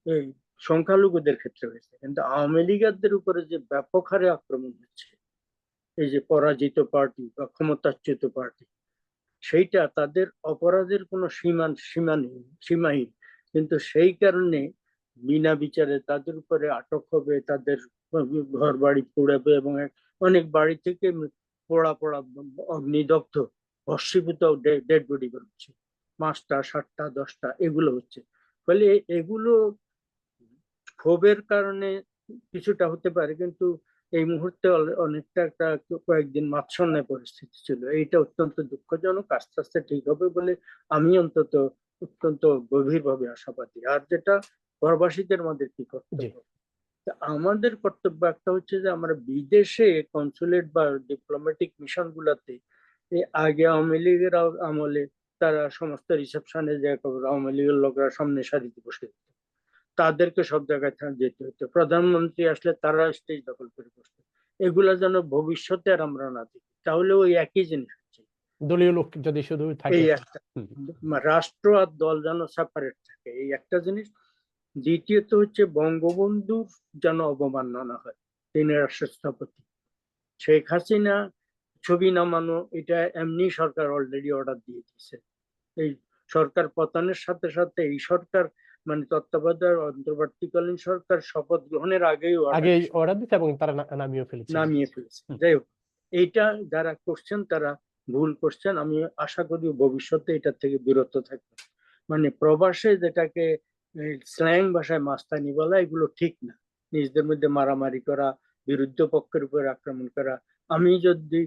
এই সংখ্যালঘুদের ক্ষেত্রে হয়েছে, কিন্তু আওয়ামী লীগারদের উপরে যে ব্যাপক হারে আক্রমণ হচ্ছে, এই যে পরাজিত পার্টি বা ক্ষমতাচ্যুত পার্টি, সেইটা তাদের অপরাধের কোনো সীমা নেই, সীমাহীন। কিন্তু সেই কারণে বিনা বিচারে তাদের উপরে আটক হবে, তাদের ঘর বাড়ি পোড়াবে, এবং অনেক বাড়ি থেকে পোড়া পোড়া অগ্নিদগ্ধ ভস্মীভূত ডেড বডি বেরোচ্ছে, 5টা 7টা 10টা এগুলো হচ্ছে। ফলে এগুলো ক্ষোভের কারণে কিছুটা হতে পারে, কিন্তু এই মুহূর্তে অনেকটা একটা কয়েকদিন মাৎসন্যায় পরিস্থিতি ছিল। এইটা অত্যন্ত দুঃখজনক। আস্তে আস্তে ঠিক হবে বলে আমি অত্যন্ত গভীরভাবে আশাবাদী। আর যেটা প্রবাসীদের আমাদের কি কর্তব্য, তা আমাদের কর্তব্য একটা হচ্ছে যে আমরা বিদেশে কনসুলেট বা ডিপ্লোম্যাটিক মিশন গুলাতে আগে আওয়ামী লীগের আমলে তারা সমস্ত রিসেপশনে যে আওয়ামী লীগের লোকরা সামনে সারিতে বসে যেত, তাদেরকে সব জায়গায় যেতে হতো। প্রধানমন্ত্রী আসলে তারা স্টেজ দখল করে বসতো। এগুলা যেন ভবিষ্যতে আর আমরা না দেখি, তাহলে ওই একই জিনিস হচ্ছে। দলীয় লোক যদি শুধু থাকে এই একটা রাষ্ট্র আর দল যেন সেপারেট থাকে, এই একটা জিনিস। দ্বিতীয়ত হচ্ছে বঙ্গবন্ধুর যেন অবমাননা হয়। তিনি রাষ্ট্রপতি, শেখ হাসিনা ছবি নামানো এটা এমনি সরকার অলরেডি অর্ডার দিয়ে দিয়েছে। এই সরকার পতনের সাথে সাথে এই সরকার মানে তত্ত্বাবধায়ক অন্তর্বর্তীকালীন সরকার শপথ গ্রহণের আগেই অর্ডার দিতে এবং তারা নামিয়ে ফেলেছে। যাই হোক, এইটা যারা করছেন তারা ভুল করছেন। আমি আশা করি ভবিষ্যতে এটা থেকে বিরত থাকবে। মানে প্রবাসে যেটাকে স্ল্যাং ভাষায় মাস্তানি বলা, এগুলো ঠিক না। নিজেদের মধ্যে মারামারি করা, বিরুদ্ধ পক্ষের উপরে আক্রমণ করা। আমি যদি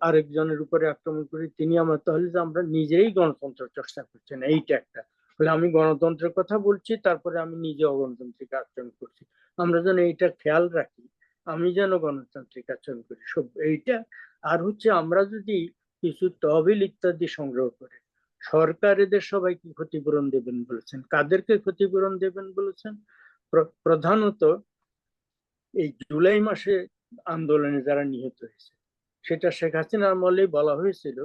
আরেকজনের উপরে আক্রমণ করি, তিনি আমার, তাহলে যে আমরা নিজেই গণতন্ত্র চর্চা করছি না, এইটা একটা। বলে আমি গণতন্ত্রের কথা বলছি, তারপরে আমি নিজে অগণতান্ত্রিক আচরণ করছি। আমরা যেন এইটা খেয়াল রাখি, আমি যেন গণতান্ত্রিক আচরণ করি সব এইটা। আর হচ্ছে আমরা যদি কিছু তহবিল ইত্যাদি সংগ্রহ করে, সরকার এদের সবাইকে ক্ষতিপূরণ দেবেন বলেছেন। কাদেরকে ক্ষতিপূরণ দেবেন বলেছেন? প্রধানত এই জুলাই মাসে আন্দোলনে যারা নিহত হয়েছে, সেটা শেখ হাসিনার আমলে বলা হয়েছিল।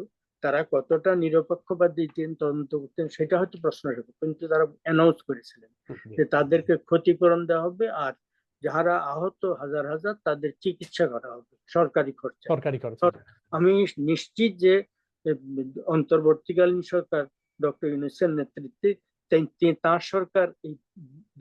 তারা কতটা নিরপেক্ষবাদী তদন্ত করতেন সেটা হয়তো প্রশ্ন রেখে, কিন্তু তারা অ্যানাউন্স করেছিলেন যে তাদেরকে ক্ষতিপূরণ দেওয়া হবে, আর যারা আহত হাজার হাজার তাদের চিকিৎসা করা হবে সরকারি খরচে। আমি নিশ্চিত যে অন্তর্বর্তীকালীন সরকার ডক্টর ইউনূসের নেতৃত্বে তার সরকার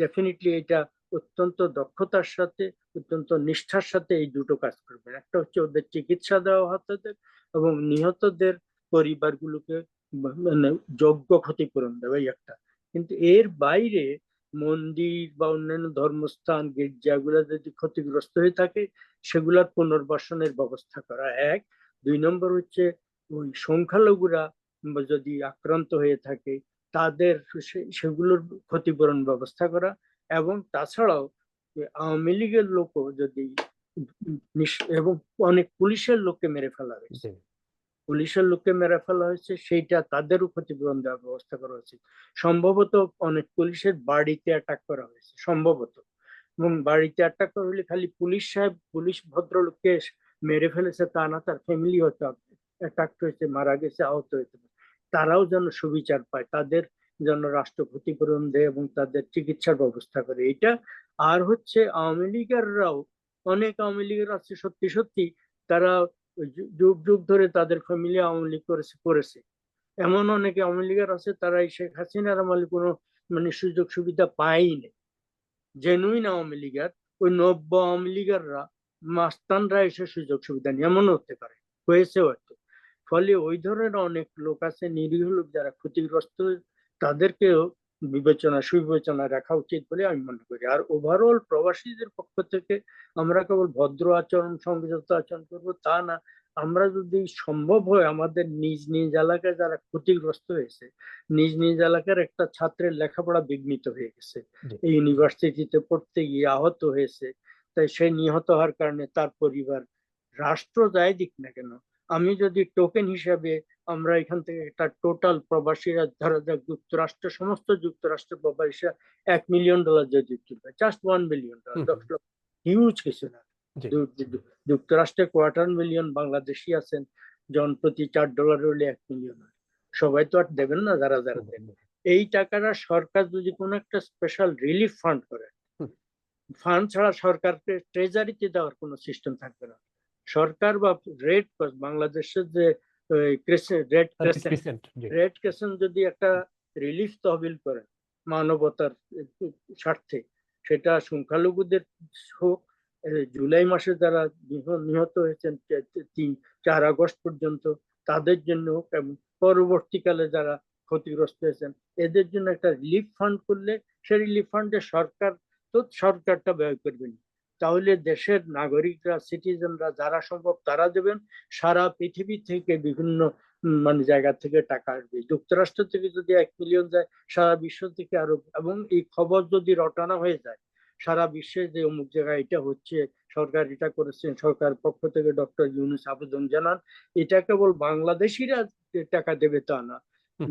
ডেফিনেটলি এটা অত্যন্ত দক্ষতার সাথে, অত্যন্ত নিষ্ঠার সাথে এই দুটো কাজ করবেন। একটা হচ্ছে ওদের চিকিৎসা দেওয়া হতদের এবং নিহতদের পরিবারগুলোকে মানে যোগ্য ক্ষতিপূরণ দেওয়া, এই একটা। কিন্তু এর বাইরে মন্দির বা অন্যান্য ধর্মস্থান, গির্জাগুলো যদি ক্ষতিগ্রস্ত হয়ে থাকে, সেগুলোর পুনর্বাসনের ব্যবস্থা করা এক। 2 নম্বর হচ্ছে ওই সংখ্যালঘুরা যদি আক্রান্ত হয়ে থাকে তাদের সেগুলোর ক্ষতিপূরণ ব্যবস্থা করা। এবং তাছাড়াও আওয়ামী লীগের লোকও যদি এবং অনেক পুলিশের লোককে মেরে ফেলা হয়েছে, সেইটা তাদেরও ক্ষতিপূরণ দেওয়ার ব্যবস্থা করা হয়েছে। সম্ভবত অনেক পুলিশের বাড়িতে অ্যাটাক করা হয়েছে সম্ভবত, এবং বাড়িতে অ্যাটাক করা হলে খালি পুলিশ ভদ্রলোককে মেরে ফেলেছে তা না, তার ফ্যামিলি হয়তো অ্যাটাক হয়েছে, মারা গেছে, আহত হয়েছে। তারাও যেন সুবিচার পায়, তাদের যেন রাষ্ট্র ক্ষতিপূরণ দেয় এবং তাদের চিকিৎসার ব্যবস্থা করে, এটা। আর হচ্ছে আওয়ামী লীগেররাও, অনেক আওয়ামী লীগের আছে সত্যি সত্যি তারা যুগ যুগ ধরে তাদের ফ্যামিলি আওয়ামী লীগ করেছে। এমন অনেকে আওয়ামী লীগের আছে তারা শেখ হাসিনার আমলে কোনো মানে সুযোগ সুবিধা পায়নি। জেনুইন আওয়ামী লীগের ওই নব্য আওয়ামী লীগেররা, মাস্তানরা এসে সুযোগ সুবিধা নিয়ে এমন হতে পারে, হয়েছে হয়তো। ফলে ওই ধরনের অনেক লোক আছে, নিরীহ লোক যারা ক্ষতিগ্রস্ত, তাদেরকেও সুবিবেচনা রাখা উচিত বলে আমি মনে করি। আর ওভারঅল প্রবাসীদের পক্ষ থেকে আমরা কেবল ভদ্র আচরণ, সংযত আচরণ করবো তা না। আমরা যদি সম্ভব হয় আমাদের নিজ নিজ এলাকায় যারা ক্ষতিগ্রস্ত হয়েছে, নিজ নিজ এলাকার একটা ছাত্রের লেখাপড়া বিঘ্নিত হয়ে গেছে, এই ইউনিভার্সিটিতে পড়তে গিয়ে আহত হয়েছে, তাই সে নিহত হওয়ার কারণে তার পরিবার, রাষ্ট্র যাই দিক না কেন, আমি যদি টোকেন হিসাবে আমরা এখান থেকে একটা টোটাল প্রবাসীরা, ধরা যাক যুক্তরাষ্ট্র, সমস্ত যুক্তরাষ্ট্র প্রবাসীরা $1 মিলিয়ন যদি তুলবে, জাস্ট $1 বিলিয়ন, হিউজ কিছু না। যুক্তরাষ্ট্রে 250,000,000 বাংলাদেশি আছেন, জনপ্রতি $4 হলে $1 মিলিয়ন। সবাই তো আর দেবেন না, যারা যারা দেন। এই টাকাটা সরকার যদি কোনো একটা স্পেশাল রিলিফ ফান্ড করে, ফান্ড ছাড়া সরকারকে ট্রেজারিতে দেওয়ার কোনো সিস্টেম থাকবে না। সরকার বা রেড ক্রস, বাংলাদেশের যে রেড ক্রিসেন্ট যদি একটা রিলিফ তহবিল করে মানবতার স্বার্থে, সেটা সংখ্যালঘুদের হোক, জুলাই মাসে যারা নিহত হয়েছেন 4 আগস্ট পর্যন্ত তাদের জন্য হোক, এবং পরবর্তীকালে যারা ক্ষতিগ্রস্ত হয়েছেন এদের জন্য একটা রিলিফ ফান্ড করলে, সেই রিলিফ ফান্ডে সরকার তো সরকারটা ব্যয় করবেন। তাহলে দেশের নাগরিকরা, সিটিজেনরা যারা সম্ভব তারা দেবেন। সারা পৃথিবী থেকে বিভিন্ন মানে জায়গা থেকে টাকা আসবে। যুক্তরাষ্ট্র থেকে যদি 1 মিলিয়ন যায়, সারা বিশ্ব থেকে আরো, এবং এই খবর যদি রটানো হয়ে যায় সারা বিশ্বে যে অমুক জায়গায় এটা হচ্ছে, সরকার এটা করেছেন, সরকার পক্ষ থেকে ডক্টর ইউনূস আবেদন জানান, এটা কেবল বাংলাদেশিরা যে টাকা দেবে তা না,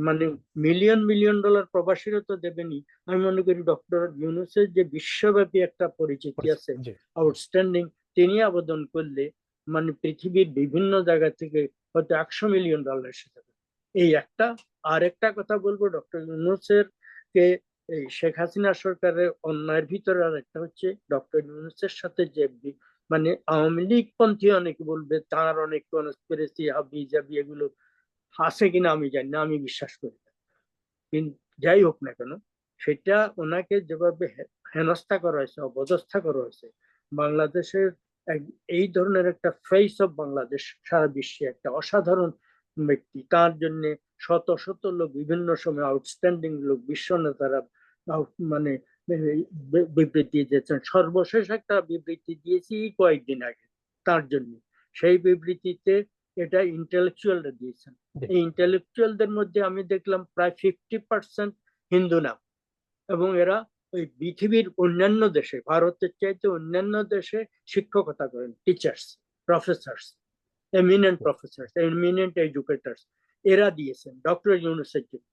মানে মিলিয়ন মিলিয়ন ডলার প্রবাসীরা তো দেবেনি। আমি মনে করি ডক্টর ইউনূসের যে বিশ্বব্যাপী একটা পরিচিতি আছে, জি আউটস্ট্যান্ডিং, তিনি আবেদন করলে মানে পৃথিবীর বিভিন্ন জায়গা থেকে হয়তো 100 মিলিয়ন ডলার এসে যাবে। এই একটা। আর একটা কথা বলবো, ডক্টর ইউনূসের কে এই শেখ হাসিনা সরকারের অন্যায়ের ভিতরে আর একটা হচ্ছে ডক্টর ইউনূসের সাথে যে মানে আওয়ামী লীগ পন্থী অনেকে বলবে তার অনেক কনস্পিরেসি হাবি জাবি এগুলো আছে কিনা আমি জানি না, আমি বিশ্বাস করি না। কিন্তু যাই হোক না কেন, সেটা ওনাকে যেভাবে হেনস্থা করা হয়েছে, অপদস্থা করা হয়েছে, বাংলাদেশের এই ধরনের একটা ফেস অফ বাংলাদেশ সারা বিশ্বে একটা অসাধারণ ব্যক্তি, তার জন্য শত শত লোক, বিভিন্ন সময় আউটস্ট্যান্ডিং লোক, বিশ্ব নেতারা মানে বিবৃতি দিয়েছেন। সর্বশেষ একটা বিবৃতি দিয়েছি কয়েকদিন আগে তার জন্য। সেই বিবৃতিতে এটা ইন্টেলেকচুয়ালরা দিয়েছেন। এই ইন্টেলেকচুয়ালদের মধ্যে আমি দেখলাম প্রায় 50% হিন্দু নাম, এবং এরা ওই পৃথিবীর অন্যান্য দেশে, ভারতের চাইতে অন্যান্য দেশে শিক্ষকতা করেন, teachers, professors, eminent professors, eminent educators, এরা দিয়েছেন ডক্টর ইউনূসের জন্য।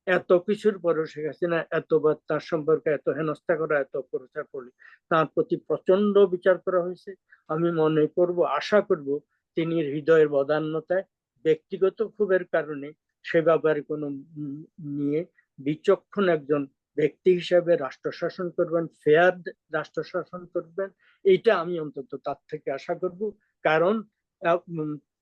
এত কিছুর পরেও শেখ হাসিনা এতবার তার সম্পর্কে এত হেনস্থা করা, এত প্রচার করলে তার প্রতি প্রচন্ড বিচার করা হয়েছে। আমি মনে করব, আশা করব তিনি হৃদয়ের বদান্যতায়, ব্যক্তিগত ক্ষোভের কারণে সে ব্যাপারে কোনো নিয়ে বিচক্ষণ একজন ব্যক্তি হিসেবে রাষ্ট্র শাসন করবেন, ফেয়ার রাষ্ট্র শাসন করবেন, এইটা আমি অন্তত তার থেকে আশা করব। কারণ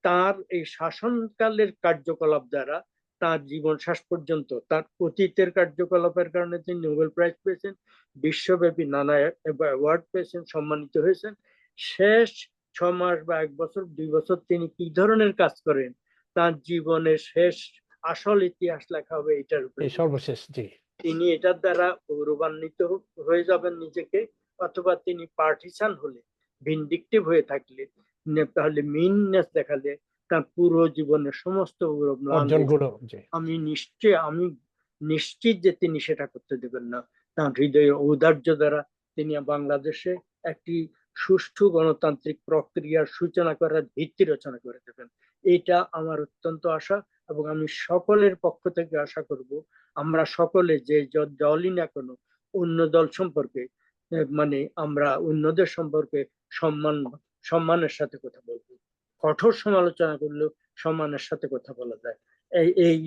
তার এই শাসনকালের কার্যকলাপ দ্বারা তার জীবন শেষ পর্যন্ত, তার অতীতের কার্যকলাপের কারণে তিনি নোবেল প্রাইজ পেয়েছেন, বিশ্বব্যাপী নানা অ্যাওয়ার্ড পেয়েছেন, সম্মানিত হয়েছেন। শেষ 6 মাস বা 1 বছর 2 বছর তিনি কি ধরনের কাজ করেন, তার জীবনের শেষ আসল ইতিহাস লেখা হবে এটার উপরে। সর্বশেষ জি তিনি এটার দ্বারা গৌরবান্বিত হয়ে যাবেন নিজেকে, অথবা তিনি পার্টিসান হলে, ভিন্ডিকটিভ হয়ে থাকলে, তাহলে মিননেস দেখালে তার পুরো জীবনের সমস্ত গৌরব ম্লান হয়ে অর্জনগুলো যাবে। জি আমি নিশ্চিত যে তিনি সেটা করতে দেবেন না। তার হৃদয়ের ঔদার্য দ্বারা তিনি বাংলাদেশে একটি সুষ্ঠু গণতান্ত্রিক প্রক্রিয়ার সূচনা করার ভিত্তি রচনা করে দেবেন, এটা আমার অত্যন্ত আশা। এবং আমি সকলের পক্ষ থেকে আশা করব, আমরা সকলে যে দলই না কোনো, অন্য দল সম্পর্কে মানে আমরা অন্যদের সম্পর্কে সম্মানের সাথে কথা বলবো। কঠোর সমালোচনা করলেও সম্মানের সাথে কথা বলা যায়, এই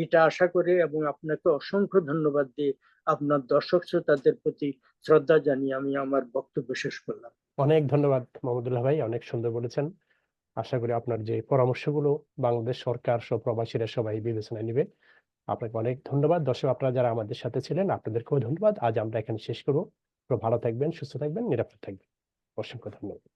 এটা আশা করে, এবং আপনাকে অসংখ্য ধন্যবাদ দিয়ে আপনার দর্শক শ্রোতাদের প্রতি শ্রদ্ধা জানিয়ে আমি আমার বক্তব্য শেষ করলাম। অনেক ধন্যবাদ মাহমুদুল্লাহ ভাই, অনেক সুন্দর বলেছেন। আশা করি আপনার যে পরামর্শগুলো বাংলাদেশ সরকার সহ প্রবাসীরা সবাই বিবেচনায় নেবে। আপনাকে অনেক ধন্যবাদ। দর্শক, আপনারা যারা আমাদের সাথে ছিলেন আপনাদেরকেও ধন্যবাদ। আজ আমরা এখানে শেষ করবো। ভালো থাকবেন, সুস্থ থাকবেন, নিরাপদ থাকবেন। অসংখ্য ধন্যবাদ।